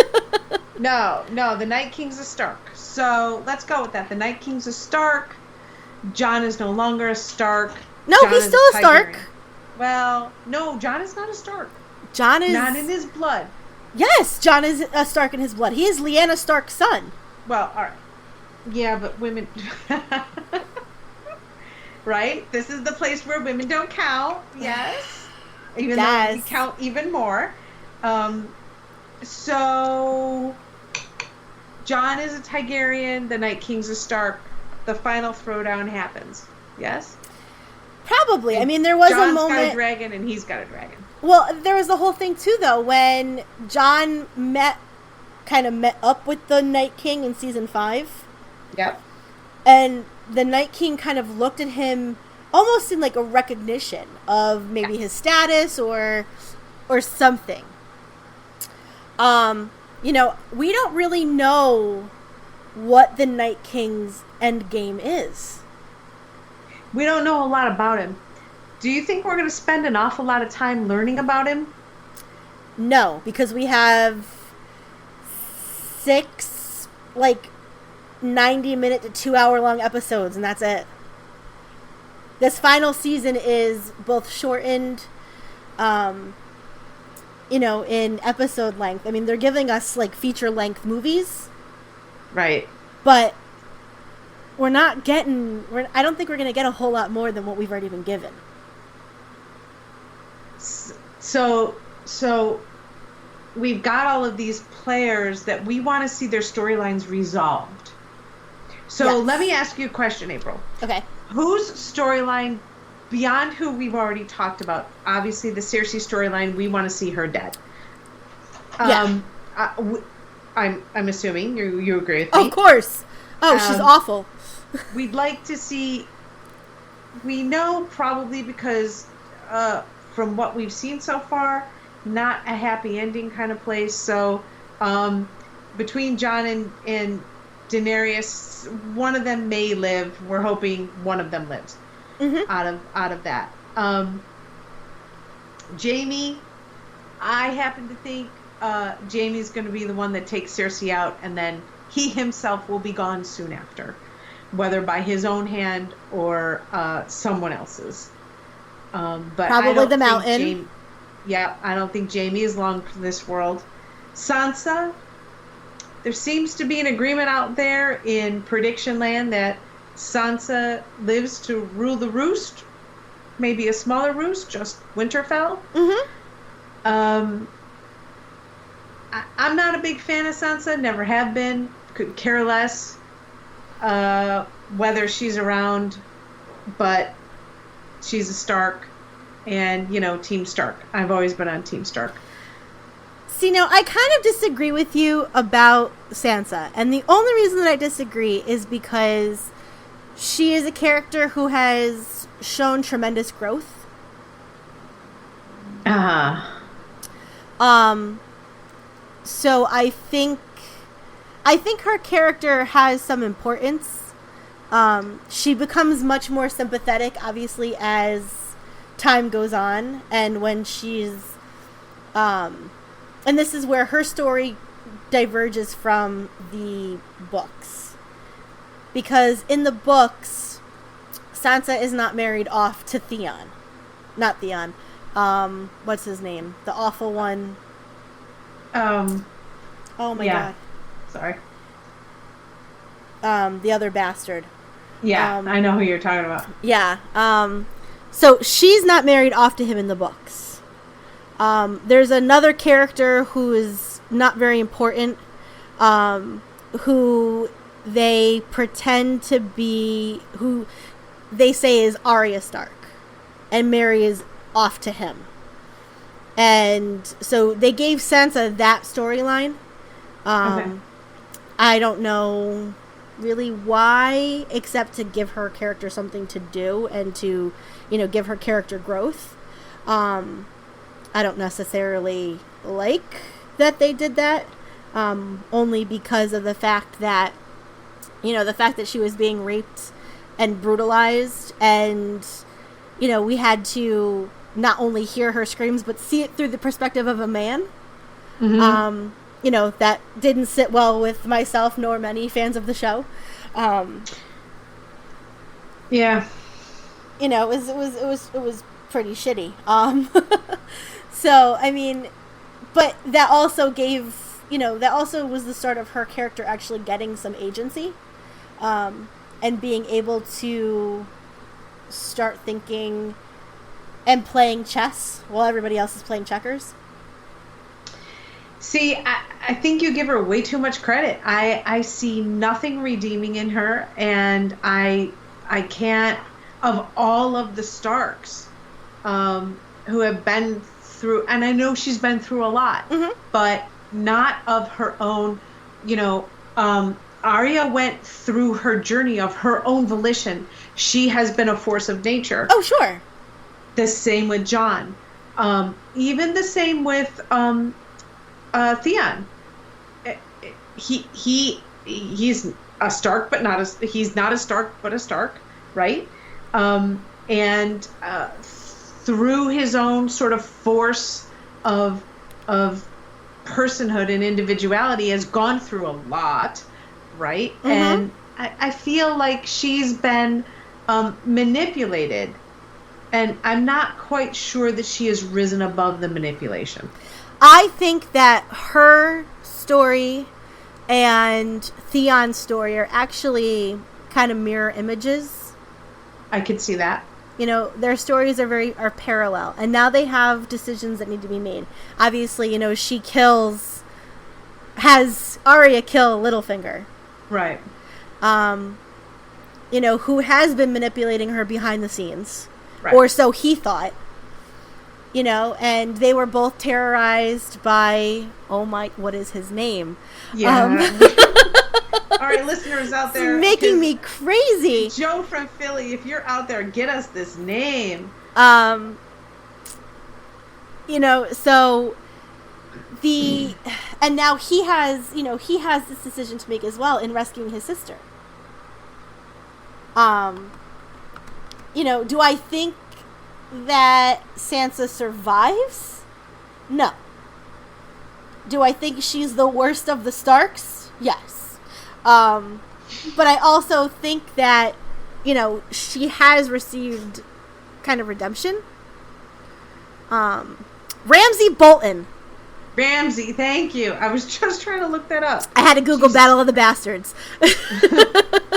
No. The Night King's a Stark. So let's go with that. The Night King's a Stark. Jon is no longer a Stark. No, he's still a Stark. Well, no, Jon is not a Stark. Jon is not in his blood. Yes, Jon is a Stark in his blood. He is Lyanna Stark's son. Well, all right. Yeah, but women. Right? This is the place where women don't count. Yes. Even though we count even more. So Jon is a Targaryen, the Night King's a Stark. The final throwdown happens. Yes? Probably. I mean, there was Jon's a moment. Got a dragon and he's got a dragon. Well, there was the whole thing too, though, when Jon met up with the Night King in season 5. Yep. And the Night King kind of looked at him almost in like a recognition of maybe his status or something. We don't really know what the Night King's end game is. We don't know a lot about him. Do you think we're going to spend an awful lot of time learning about him? No, because we have 6, 90-minute to 2-hour-long episodes, and that's it. This final season is both shortened, in episode length. I mean, they're giving us, feature-length movies. Right. But we're not getting... I don't think we're going to get a whole lot more than what we've already been given. So we've got all of these players that we want to see their storylines resolved. So Let me ask you a question, April. Okay. Whose storyline, beyond who we've already talked about, obviously the Cersei storyline, we want to see her dead. I'm assuming you agree with me. Of course. Oh, she's awful. We'd like to see. We know probably because from what we've seen so far, not a happy ending kind of place. So between Jon and Daenerys, one of them may live. We're hoping one of them lives out of that. Jaime, I happen to think Jaime's going to be the one that takes Cersei out, and then he himself will be gone soon after, whether by his own hand or someone else's. But probably the Mountain. I don't think Jaime is long for this world. Sansa, there seems to be an agreement out there in prediction land that Sansa lives to rule the roost, maybe a smaller roost, just Winterfell. I'm not a big fan of Sansa, never have been, could care less whether she's around, but she's a Stark, and, Team Stark. I've always been on Team Stark. See, now, I kind of disagree with you about Sansa, and the only reason that I disagree is because she is a character who has shown tremendous growth. So I think her character has some importance. She becomes much more sympathetic, obviously, as time goes on, and when she's, and this is where her story diverges from the books. Because in the books, Sansa is not married off to Theon. Not Theon. What's his name? The awful one. Oh my god. Sorry. The other bastard. Yeah, I know who you're talking about. Yeah. So she's not married off to him in the books. There's another character who is not very important, who they pretend to be, who they say is Arya Stark, and Mary is off to him. And so they gave Sansa that storyline. Okay. I don't know really why, except to give her character something to do and to, give her character growth. I don't necessarily like that they did that, only because of the fact that, she was being raped and brutalized, and, we had to not only hear her screams, but see it through the perspective of a man. That didn't sit well with myself nor many fans of the show. Yeah. It was pretty shitty. So, I mean, but that also gave, that also was the start of her character actually getting some agency, and being able to start thinking and playing chess while everybody else is playing checkers. See, I think you give her way too much credit. I see nothing redeeming in her, and I can't, of all of the Starks who have been through, and I know she's been through a lot, but not of her own, Arya went through her journey of her own volition. She has been a force of nature. Oh, sure. The same with Jon. Even the same with Theon. He's a Stark, but he's not a Stark, but a Stark, right? And through his own sort of force of personhood and individuality, has gone through a lot, right? And I feel like she's been manipulated, and I'm not quite sure that she has risen above the manipulation. I think that her story and Theon's story are actually kind of mirror images. I could see that. Their stories are parallel, and now they have decisions that need to be made. Obviously, she has Arya kill Littlefinger. Right. Who has been manipulating her behind the scenes. Right. Or so he thought. And they were both terrorized by, what is his name? Yeah. All right, listeners out there. It's making me crazy. Joe from Philly, if you're out there, get us this name. So and now he has this decision to make as well in rescuing his sister. Do I think that Sansa survives? No. Do I think she's the worst of the Starks? Yes. But I also think that, she has received kind of redemption. Ramsay Bolton Ramsay, thank you. I was just trying to look that up. I had to Google Battle of the Bastards.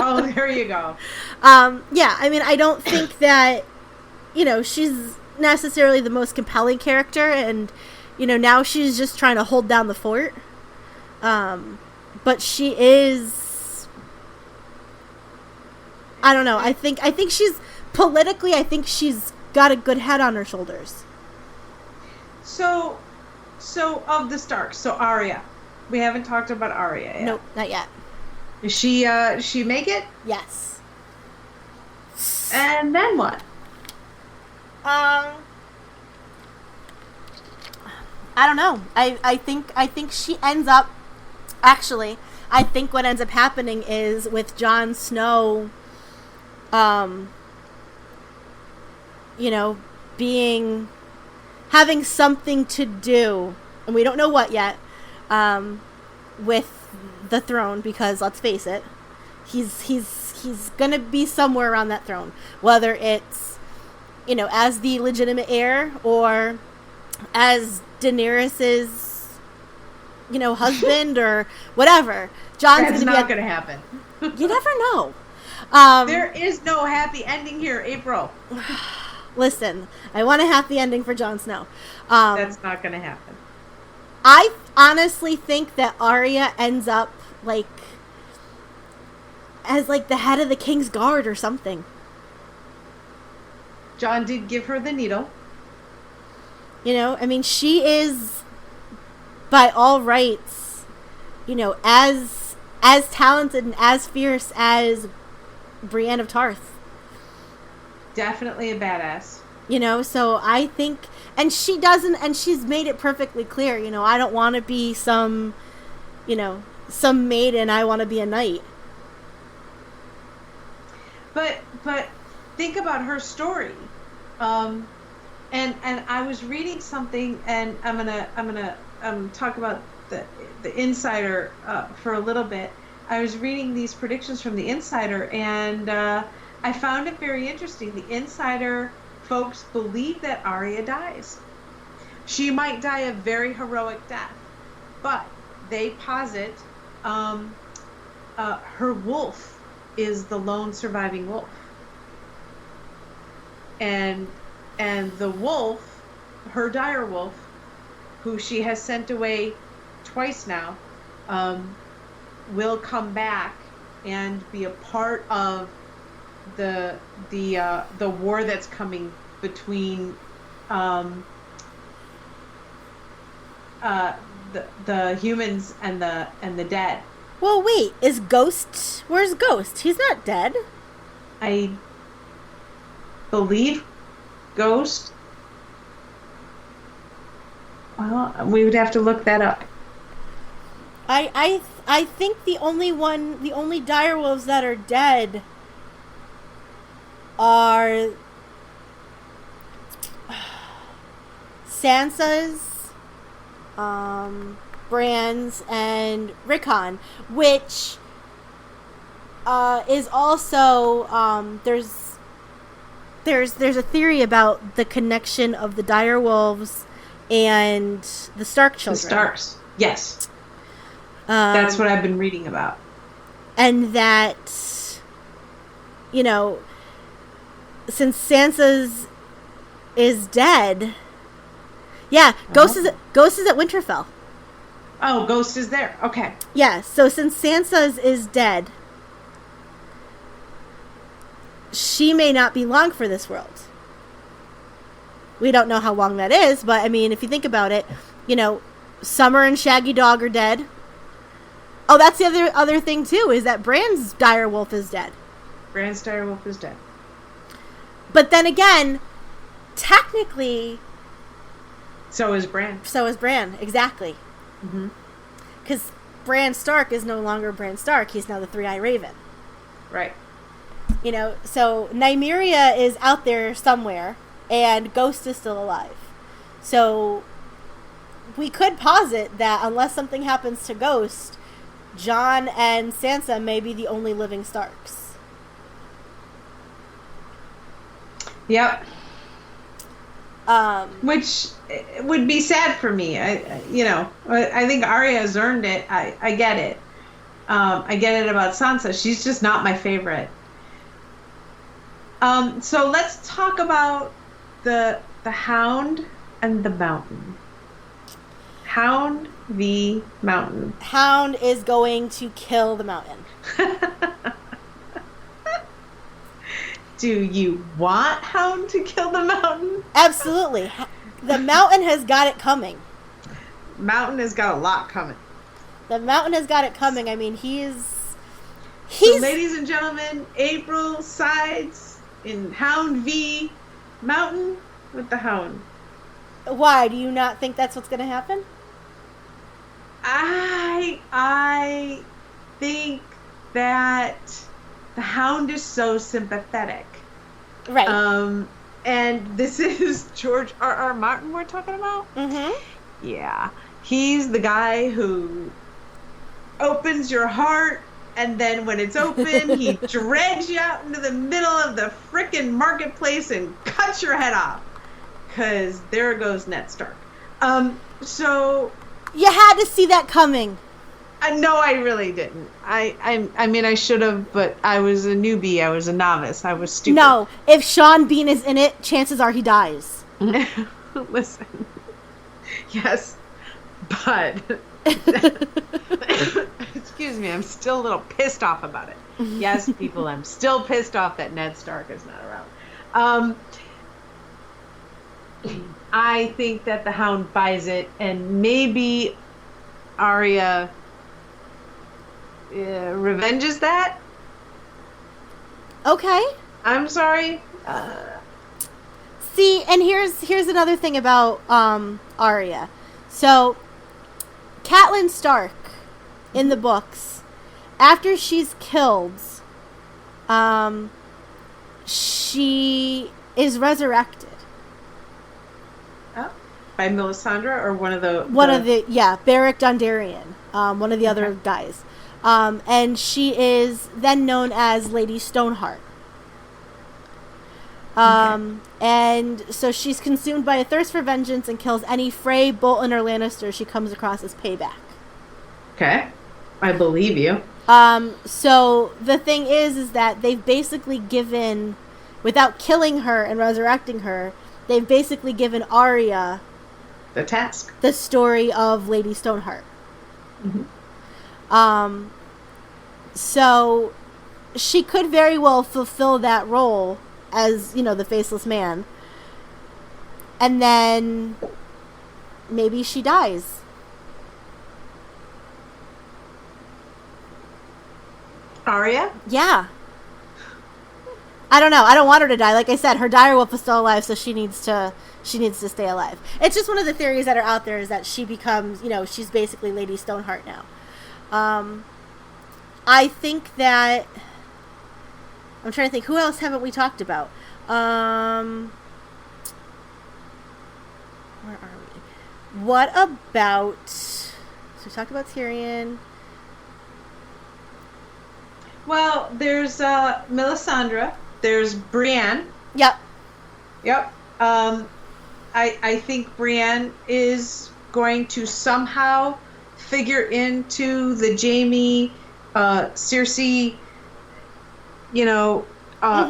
Oh, there you go. Yeah, I mean, I don't think that, she's necessarily the most compelling character, and, now she's just trying to hold down the fort. But she is, I don't know, I think she's, politically, I think she's got a good head on her shoulders. So of the Starks, so Arya. We haven't talked about Arya yet. Nope, not yet. Is she make it? Yes. And then what? I don't know. I think she ends up, actually, I think what ends up happening is with Jon Snow, having something to do, and we don't know what yet, with the throne, because let's face it, he's gonna be somewhere around that throne, whether it's, as the legitimate heir, or as Daenerys's, husband, or whatever. That's not gonna happen. You never know. There is no happy ending here, April. Listen, I want a happy ending for Jon Snow. That's not gonna happen. I honestly think that Arya ends up as the head of the King's Guard or something. Jon did give her the needle. I mean, she is, by all rights, as talented and as fierce as Brienne of Tarth. Definitely a badass. So I think, and she doesn't, and she's made it perfectly clear, I don't want to be some maiden, I want to be a knight. But think about her story. And I was reading something, and I'm gonna talk about the Insider for a little bit. I was reading these predictions from the Insider, and I found it very interesting. The Insider folks believe that Arya dies. She might die a very heroic death, but they posit her wolf is the lone surviving wolf, and the wolf, her dire wolf, who she has sent away twice now, will come back and be a part of the war that's coming between the humans and the dead. Well, wait, where's Ghost? He's not dead. I believe Ghost. Well, we would have to look that up. I think the only direwolves that are dead are Sansa's, Bran's, and Rickon, which is also there's a theory about the connection of the direwolves and the Stark children. The Starks, yes. That's what I've been reading about. And that, since Sansa's is dead, yeah, Ghost is at Winterfell. Oh, Ghost is there. Okay. Yeah, so since Sansa's is dead, she may not be long for this world. We don't know how long that is, but I mean, if you think about it, Summer and Shaggy Dog are dead. Oh, that's the other thing too, is that Bran's direwolf is dead. Bran's direwolf is dead. But then again, technically, so is Bran. Exactly. Mm-hmm. Because Bran Stark is no longer Bran Stark. He's now the Three-Eyed Raven. Right. So Nymeria is out there somewhere, and Ghost is still alive. So we could posit that unless something happens to Ghost, Jon and Sansa may be the only living Starks. Yep. Which would be sad for me. I think Arya has earned it. I get it. I get it about Sansa. She's just not my favorite. So let's talk about the Hound and the Mountain. Hound v. Mountain. Hound is going to kill the Mountain. Do you want Hound to kill the Mountain? Absolutely. The Mountain has got it coming. Mountain has got a lot coming. The Mountain has got it coming. I mean, he's... So, ladies and gentlemen, April sides in Hound v. Mountain with the Hound. Why? Do you not think that's what's going to happen? I think that the Hound is so sympathetic. Right. And this is George R.R. Martin we're talking about? Mm-hmm. Yeah. He's the guy who opens your heart, and then when it's open, he drags you out into the middle of the frickin' marketplace and cuts your head off. Because there goes Ned Stark. So... You had to see that coming. No, I really didn't. I mean, I should have, but I was a newbie. I was a novice. I was stupid. No, if Sean Bean is in it, chances are he dies. Listen. Yes, but... Excuse me, I'm still a little pissed off about it. Yes, people, I'm still pissed off that Ned Stark is not around. I think that the Hound buys it, and maybe Arya revenges that. Okay. I'm sorry. See, and here's another thing about Arya. So, Catelyn Stark in the books, after she's killed, she is resurrected. By Melisandre or one of the Beric Dondarrion, one of the other guys, and she is then known as Lady Stoneheart. And so she's consumed by a thirst for vengeance and kills any Frey, Bolton, or Lannister she comes across as payback. Okay, I believe you. So the thing is that they've basically given, without killing her and resurrecting her, they've basically given Arya the task, the story of Lady Stoneheart. Mm-hmm. So she could very well fulfill that role as, the faceless man. And then maybe she dies. Arya? Yeah. I don't know. I don't want her to die. Like I said, her direwolf is still alive, so she needs to stay alive. It's just one of the theories that are out there is that she becomes, she's basically Lady Stoneheart now. I think that... I'm trying to think. Who else haven't we talked about? Where are we? What about... So we talked about Tyrion. Well, there's Melisandre. There's Brienne. Yep. I think Brienne is going to somehow figure into the Jaime, Cersei,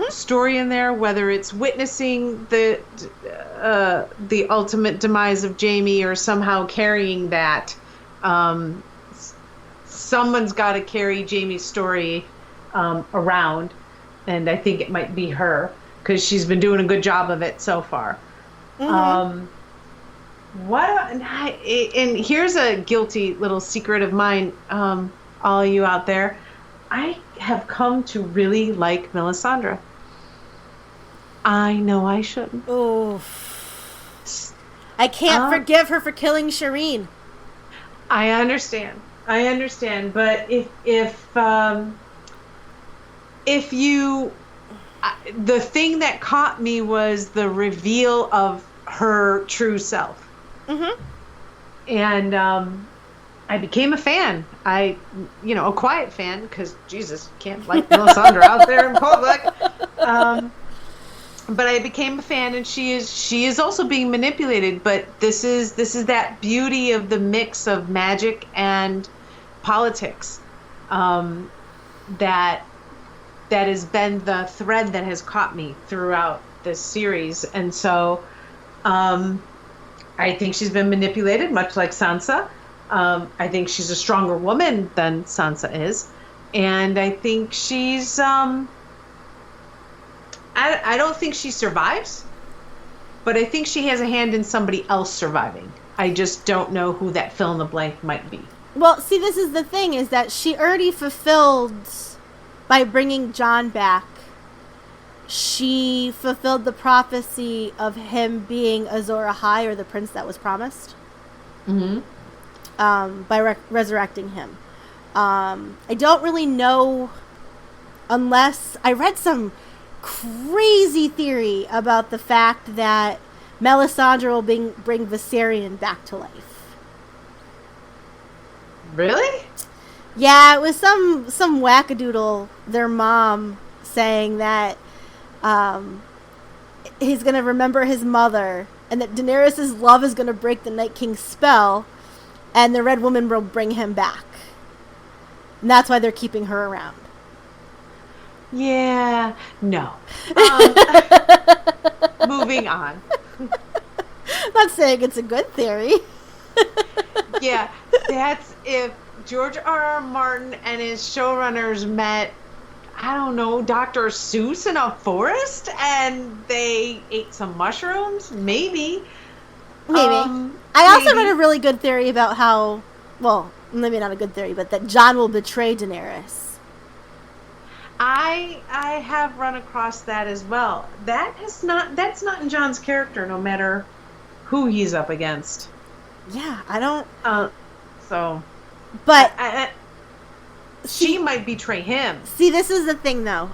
story in there, whether it's witnessing the ultimate demise of Jaime or somehow carrying that. Someone's got to carry Jaime's story around, and I think it might be her because she's been doing a good job of it so far. Mm-hmm. And here's a guilty little secret of mine, all you out there. I have come to really like Melisandre. I know I shouldn't. Oh, I can't forgive her for killing Shireen. I understand, but if you, the thing that caught me was the reveal of her true self. Mm-hmm. And I became a fan. A quiet fan, because Jesus, can't like Melisandre out there in public. but I became a fan, and she is also being manipulated. But this is that beauty of the mix of magic and politics, that has been the thread that has caught me throughout this series. And so I think she's been manipulated, much like Sansa. I think she's a stronger woman than Sansa is, and I think she's I don't think she survives, but I think she has a hand in somebody else surviving. I just don't know who that fill in the blank might be. Well, see, this is the thing, is that she already fulfilled, by bringing Jon back, she fulfilled the prophecy of him being Azor Ahai, or the prince that was promised, by resurrecting him. I don't really know, unless I read some crazy theory about the fact that Melisandre will bring Viserion back to life. Really? Yeah, it was some wackadoodle, their mom, saying that he's going to remember his mother, and that Daenerys' love is going to break the Night King's spell, and the Red Woman will bring him back. And that's why they're keeping her around. Yeah. No. Moving on. I'm not saying it's a good theory. Yeah, that's if George R.R. Martin and his showrunners met, I don't know, Dr. Seuss in a forest and they ate some mushrooms. Maybe. I also read a really good theory about how, well, maybe not a good theory, but that Jon will betray Daenerys. I have run across that as well. That's not in Jon's character, no matter who he's up against. Yeah, I don't. But she might betray him. See, this is the thing, though.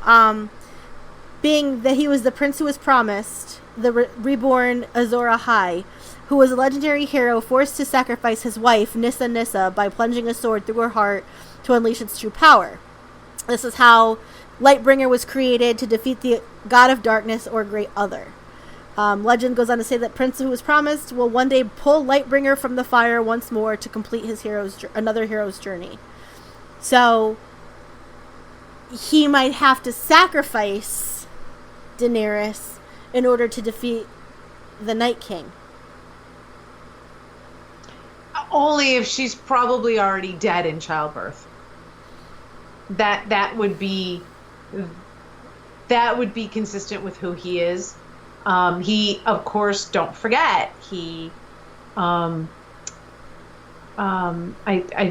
Being that he was the prince who was promised, the reborn Azor Ahai, who was a legendary hero forced to sacrifice his wife, Nissa, by plunging a sword through her heart to unleash its true power. This is how Lightbringer was created, to defeat the god of darkness or great other. Legend goes on to say that Prince who was promised will one day pull Lightbringer from the fire once more to complete his another hero's journey. So he might have to sacrifice Daenerys in order to defeat the Night King. Only if she's probably already dead in childbirth. That would be consistent with who he is. He, of course, don't forget, he I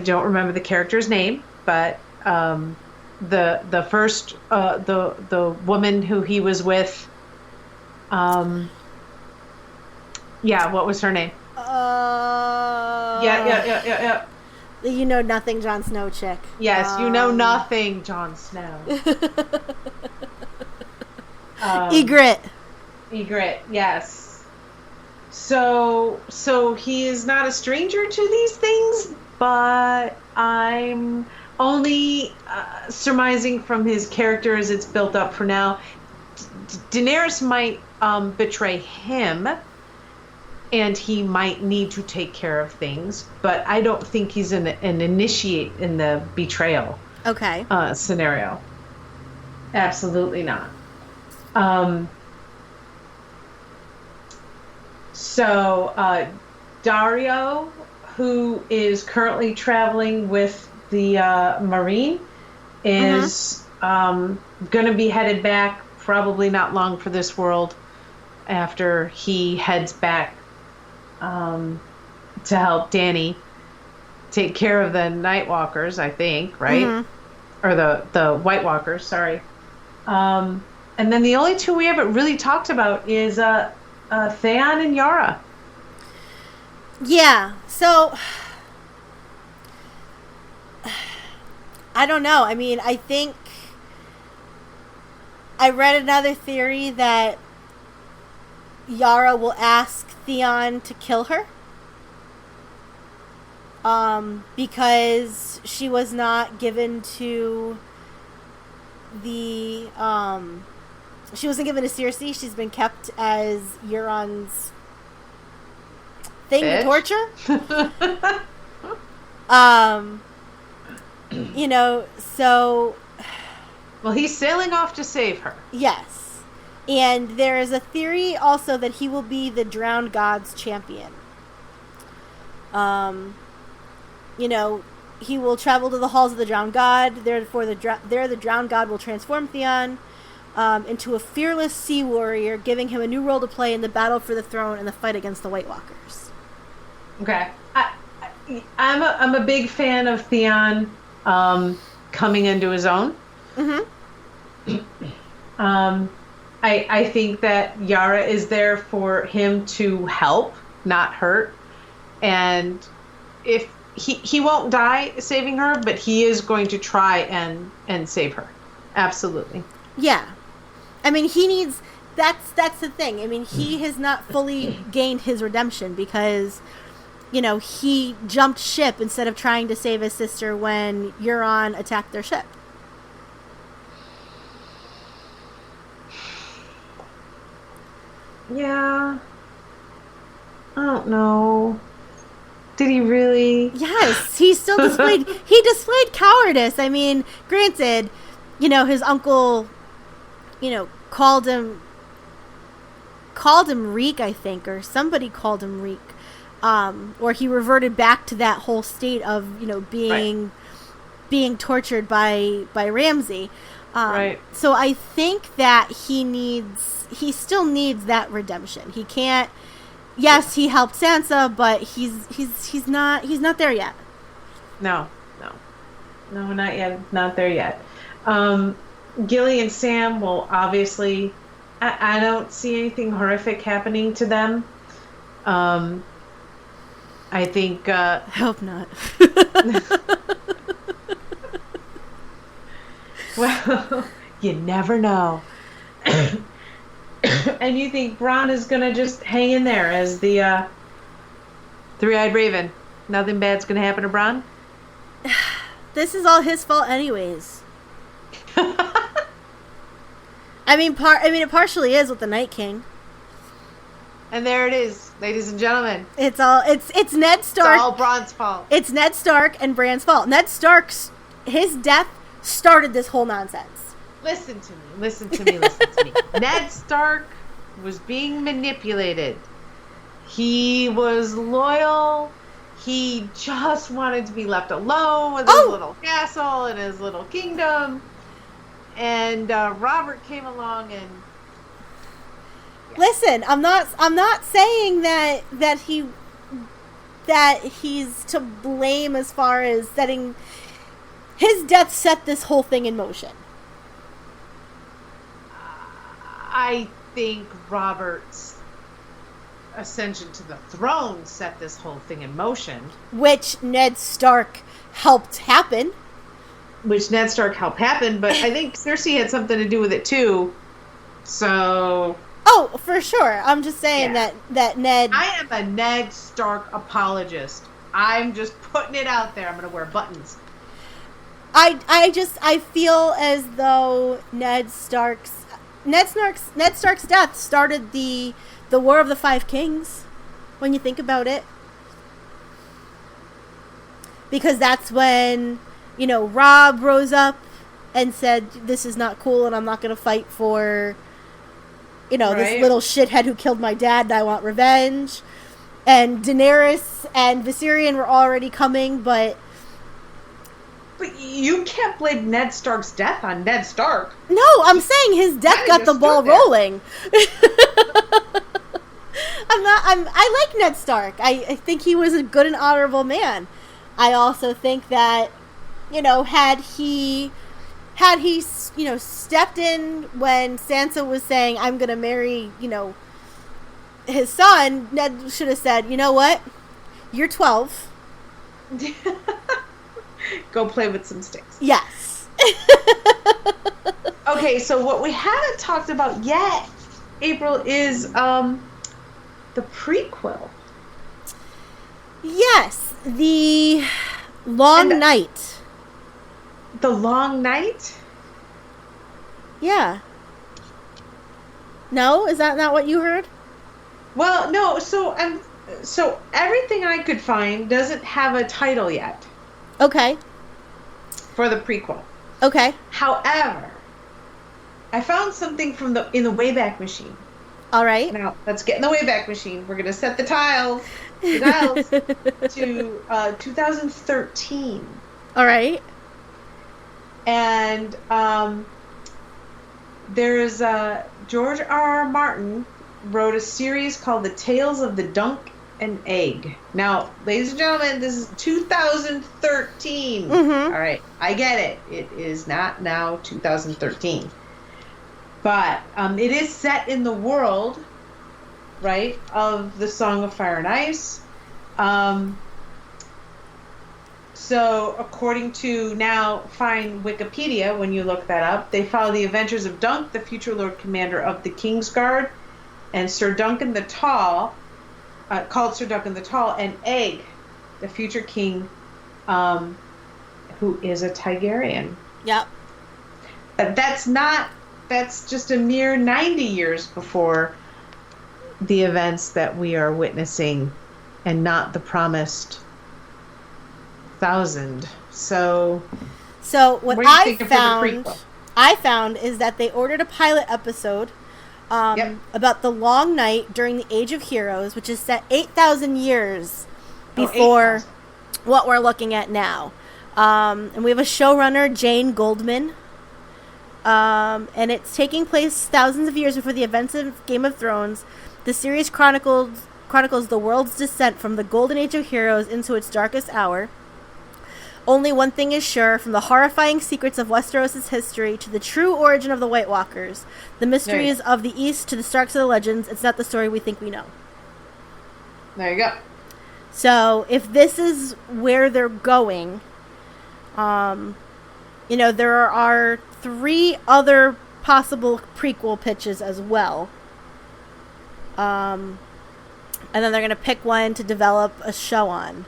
don't remember the character's name, but the first the woman who he was with, what was her name? Yeah. You know nothing, Jon Snow chick. Yes, you know nothing, Jon Snow. Egret, yes. So he is not a stranger to these things, but I'm only surmising from his character as it's built up for now. Daenerys might betray him, and he might need to take care of things, but I don't think he's an initiate in the betrayal scenario. Absolutely not. So Dario, who is currently traveling with the Marine, is going to be headed back probably not long for this world after he heads back to help Dany take care of the Night Walkers, I think, right? Or the White Walkers, sorry. And then the only two we haven't really talked about is Theon and Yara. Yeah, so I don't know. I mean, I think I read another theory that Yara will ask Theon to kill her. Because she was not given to the She wasn't given to Cersei. She's been kept as Euron's thing to torture. So... Well, he's sailing off to save her. Yes. And there is a theory also that he will be the Drowned God's champion. He will travel to the halls of the Drowned God. Therefore, the Drowned God will transform Theon into a fearless sea warrior, giving him a new role to play in the battle for the throne and the fight against the White Walkers. Okay. I'm a big fan of Theon coming into his own. Mm-hmm. I think that Yara is there for him to help, not hurt. And if he won't die saving her, but he is going to try and save her. Absolutely. Yeah. I mean, he needs... That's the thing. I mean, he has not fully gained his redemption because, he jumped ship instead of trying to save his sister when Euron attacked their ship. Yeah. I don't know. Did he really? Yes, he still displayed... he displayed cowardice. I mean, granted, his uncle, called him Reek, I think, or somebody called him Reek. Or he reverted back to that whole state of, being tortured by Ramsay. Right. So I think that he still needs that redemption. He can't... Yes, he helped Sansa, but he's not there yet. No, not yet. Not there yet. Gilly and Sam will obviously... I don't see anything horrific happening to them. I think... I hope not. Well, you never know. And you think Bronn is going to just hang in there as the three-eyed raven? Nothing bad's going to happen to Bronn? This is all his fault anyways. I mean, it partially is with the Night King. And there it is, ladies and gentlemen. It's Ned Stark. It's all Bronn's fault. It's Ned Stark and Bran's fault. Ned Stark's his death started this whole nonsense. Listen to me. Ned Stark was being manipulated. He was loyal. He just wanted to be left alone with his little castle and his little kingdom. And Robert came along and... Yeah. Listen, I'm not saying that he's to blame as far as setting... His death set this whole thing in motion. I think Robert's ascension to the throne set this whole thing in motion. Which Ned Stark helped happen. But I think Cersei had something to do with it too. So... Oh, for sure. I'm just saying that Ned... I am a Ned Stark apologist. I'm just putting it out there. I'm going to wear buttons. I feel as though Ned Stark's death started the War of the Five Kings, when you think about it. Because that's when, Robb rose up and said, this is not cool and I'm not going to fight for, this little shithead who killed my dad and I want revenge. And Daenerys and Viserion were already coming, But you can't blame Ned Stark's death on Ned Stark. No, I'm saying his death got the ball rolling. I like Ned Stark. I think he was a good and honorable man. I also think that, had he stepped in when Sansa was saying, I'm going to marry, his son, Ned should have said, you know what? You're 12. Go play with some sticks. Yes. Okay, so what we haven't talked about yet, April, is the prequel. Yes, the Long Night. The Long Night? Yeah. No? Is that not what you heard? Well, no. So everything I could find doesn't have a title yet. Okay. For the prequel. Okay. However, I found something in the Wayback Machine. All right. Now, let's get in the Wayback Machine. We're going to set the dials to 2013. All right. And there's George R. Martin wrote a series called The Tales of the Dunk and Egg. Now, ladies and gentlemen, this is 2013. Mm-hmm. All right, I get it. It is not now 2013. But it is set in the world, right, of the Song of Fire and Ice. So, according to now fine Wikipedia, when you look that up, they follow the adventures of Dunk, the future Lord Commander of the Kingsguard, and Sir Duncan the Tall, called Sir Duncan the Tall, and Egg, the future king, who is a Targaryen. Yep. That's just a mere 90 years before the events that we are witnessing, and not the promised 1,000. So what I found is that they ordered a pilot episode about the long night during the Age of Heroes, which is set 8,000 years before 8,000. What we're looking at now. And we have a showrunner, Jane Goldman. And it's taking place thousands of years before the events of Game of Thrones. The series chronicles the world's descent from the golden age of heroes into its darkest hour. Only one thing is sure, from the horrifying secrets of Westeros' history to the true origin of the White Walkers, the mysteries of the East to the Starks of the legends, it's not the story we think we know. There you go. So, if this is where they're going, there are 3 other possible prequel pitches as well. And then they're going to pick one to develop a show on.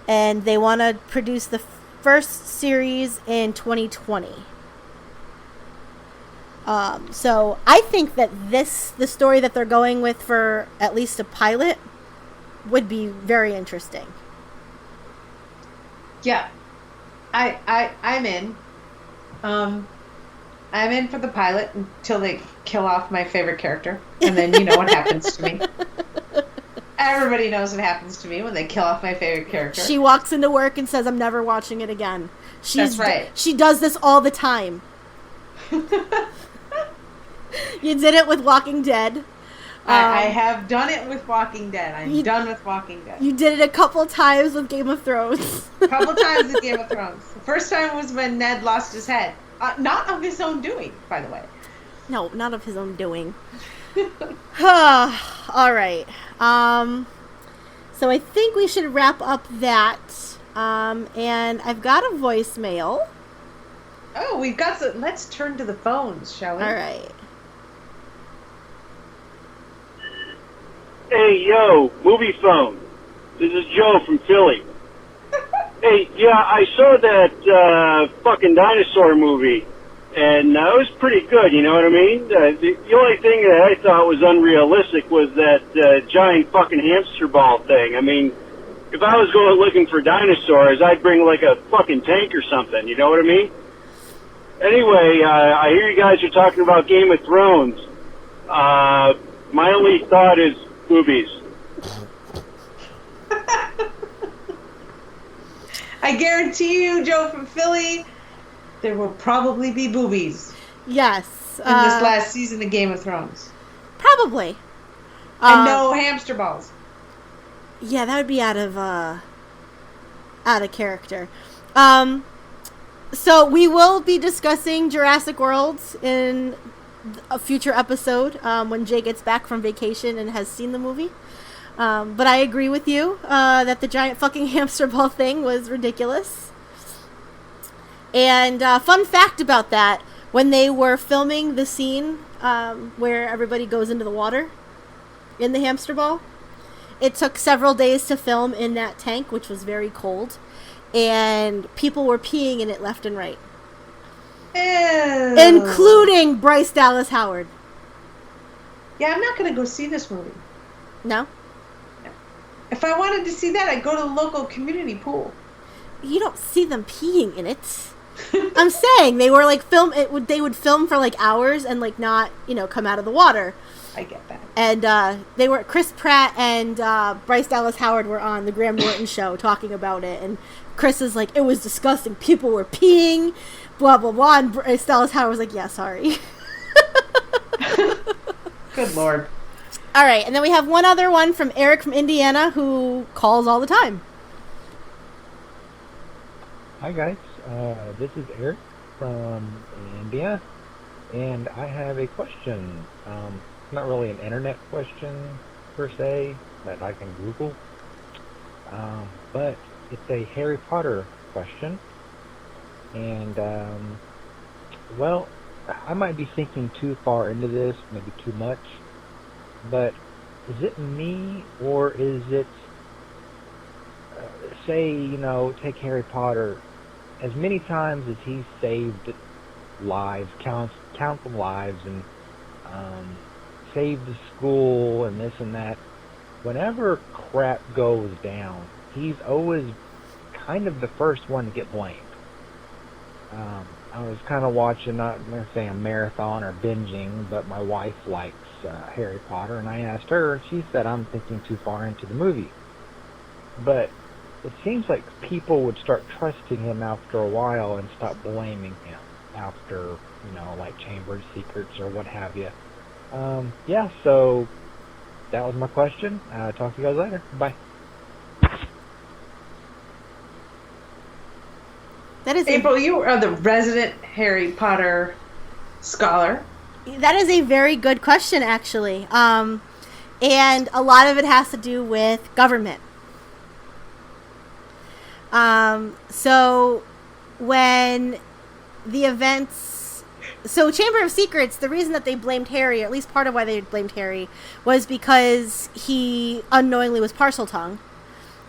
And they want to produce the first series in 2020. So I think that the story that they're going with for at least a pilot would be very interesting. Yeah, I'm in. I'm in for the pilot until they kill off my favorite character, and then you know what happens to me. Everybody knows what happens to me when they kill off my favorite character. She walks into work and says, "I'm never watching it again." That's right. She does this all the time. You did it with Walking Dead. I have done it with Walking Dead. I'm done with Walking Dead. You did it a couple times with Game of Thrones. A couple times with Game of Thrones. The first time was when Ned lost his head. Not of his own doing, by the way. No, not of his own doing. All right. So I think we should wrap up that. And I've got a voicemail. Oh, we've got some. Let's turn to the phones, shall we? All right. Hey, yo, movie phone. This is Joe from Philly. Hey, yeah, I saw that fucking dinosaur movie, and it was pretty good, you know what I mean? The only thing that I thought was unrealistic was that giant fucking hamster ball thing. I mean, if I was going looking for dinosaurs, I'd bring like a fucking tank or something, you know what I mean? Anyway, I hear you guys are talking about Game of Thrones. My only thought is boobies. I guarantee you, Joe from Philly, there will probably be boobies. Yes. In this last season of Game of Thrones. Probably. And no hamster balls. Yeah, that would be out of character. So we will be discussing Jurassic World in a future episode when Jay gets back from vacation and has seen the movie. But I agree with you that the giant fucking hamster ball thing was ridiculous. And fun fact about that, when they were filming the scene where everybody goes into the water in the hamster ball, it took several days to film in that tank, which was very cold. And people were peeing in it left and right. Ew. Including Bryce Dallas Howard. Yeah, I'm not going to go see this movie. No? If I wanted to see that, I'd go to the local community pool. You don't see them peeing in it. I'm saying they were like they would film for like hours and like not, come out of the water. I get that. And they were Chris Pratt and Bryce Dallas Howard were on the Graham Norton show talking about it, and Chris is like, it was disgusting. People were peeing, blah blah blah, and Bryce Dallas Howard was like, yeah, sorry. Good Lord. All right, and then we have one other one from Eric from Indiana who calls all the time. Hi guys, this is Eric from India, and I have a question. Not really an internet question per se that I can Google, but it's a Harry Potter question. And well, I might be thinking too far into this, maybe too much, but is it me, or is it, say, take Harry Potter, as many times as he saved lives, countless lives, and saved the school and this and that, whenever crap goes down, he's always kind of the first one to get blamed. I was kind of watching, not going to say a marathon or binging, but my wife likes Harry Potter, and I asked her, and she said I'm thinking too far into the movie. But it seems like people would start trusting him after a while and stop blaming him after, like Chamber of Secrets or what have you. Yeah, so that was my question. Talk to you guys later. Bye. That is April, you are the resident Harry Potter scholar. That is a very good question, actually. And a lot of it has to do with government. So when the events, so Chamber of Secrets, the reason that they blamed Harry, or at least part of why they blamed Harry, was because he unknowingly was Parseltongue,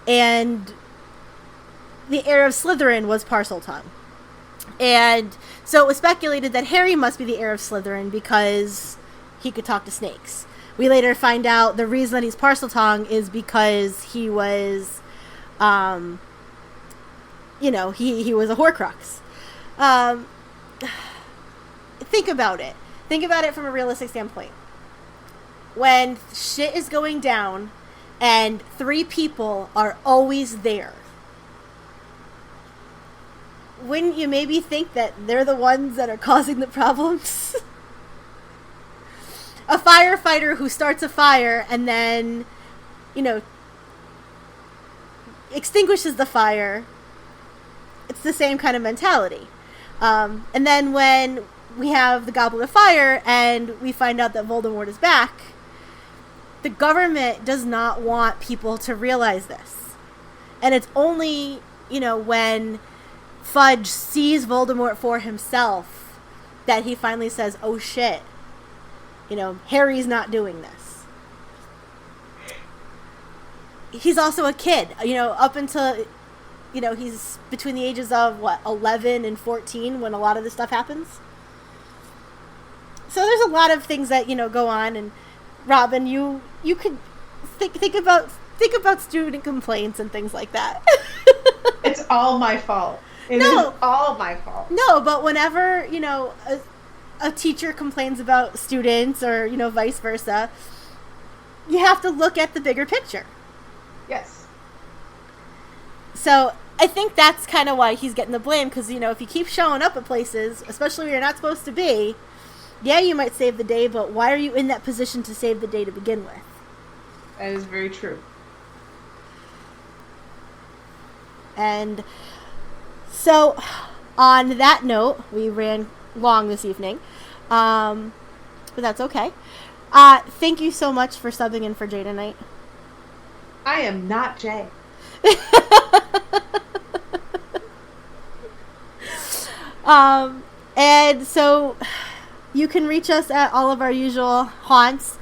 and the heir of Slytherin was Parseltongue. And so it was speculated that Harry must be the heir of Slytherin because he could talk to snakes. We later find out the reason that he's Parseltongue is because he was, he was a Horcrux. Think about it. Think about it from a realistic standpoint. When shit is going down and 3 people are always there, wouldn't you maybe think that they're the ones that are causing the problems? A firefighter who starts a fire and then, extinguishes the fire, it's the same kind of mentality. And then when we have the Goblet of Fire and we find out that Voldemort is back, the government does not want people to realize this. And it's only, when Fudge sees Voldemort for himself that he finally says, oh shit, Harry's not doing this. He's also a kid, up until, he's between the ages of 11 and 14 when a lot of this stuff happens. So there's a lot of things that, go on, and Robin, you could think about student complaints and things like that. It's all my fault. It is all my fault. No, but whenever, a teacher complains about students or, vice versa, you have to look at the bigger picture. Yes. So I think that's kind of why he's getting the blame, because, if you keep showing up at places, especially where you're not supposed to be, yeah, you might save the day, but why are you in that position to save the day to begin with? That is very true. And so, on that note, we ran long this evening, but that's okay. Thank you so much for subbing in for Jay tonight. I am not Jay. And so, you can reach us at all of our usual haunts.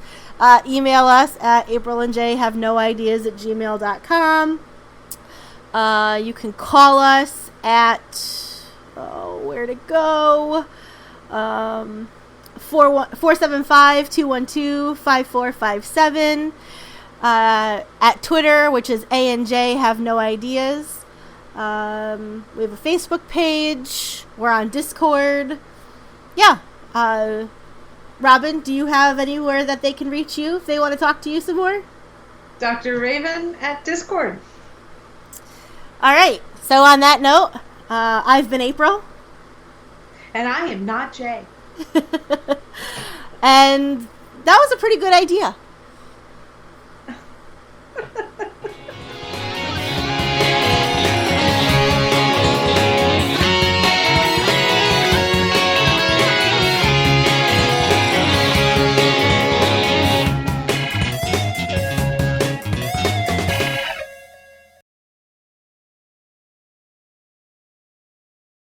Email us at aprilandjayhavenoideas@gmail.com. You can call us at, where'd it go? 475-212-5457. At Twitter, which is ANJ Have No Ideas. We have a Facebook page. We're on Discord. Yeah. Robin, do you have anywhere that they can reach you if they want to talk to you some more? Dr. Raven at Discord. All right. So on that note, I've been April. And I am not Jay. And that was a pretty good idea.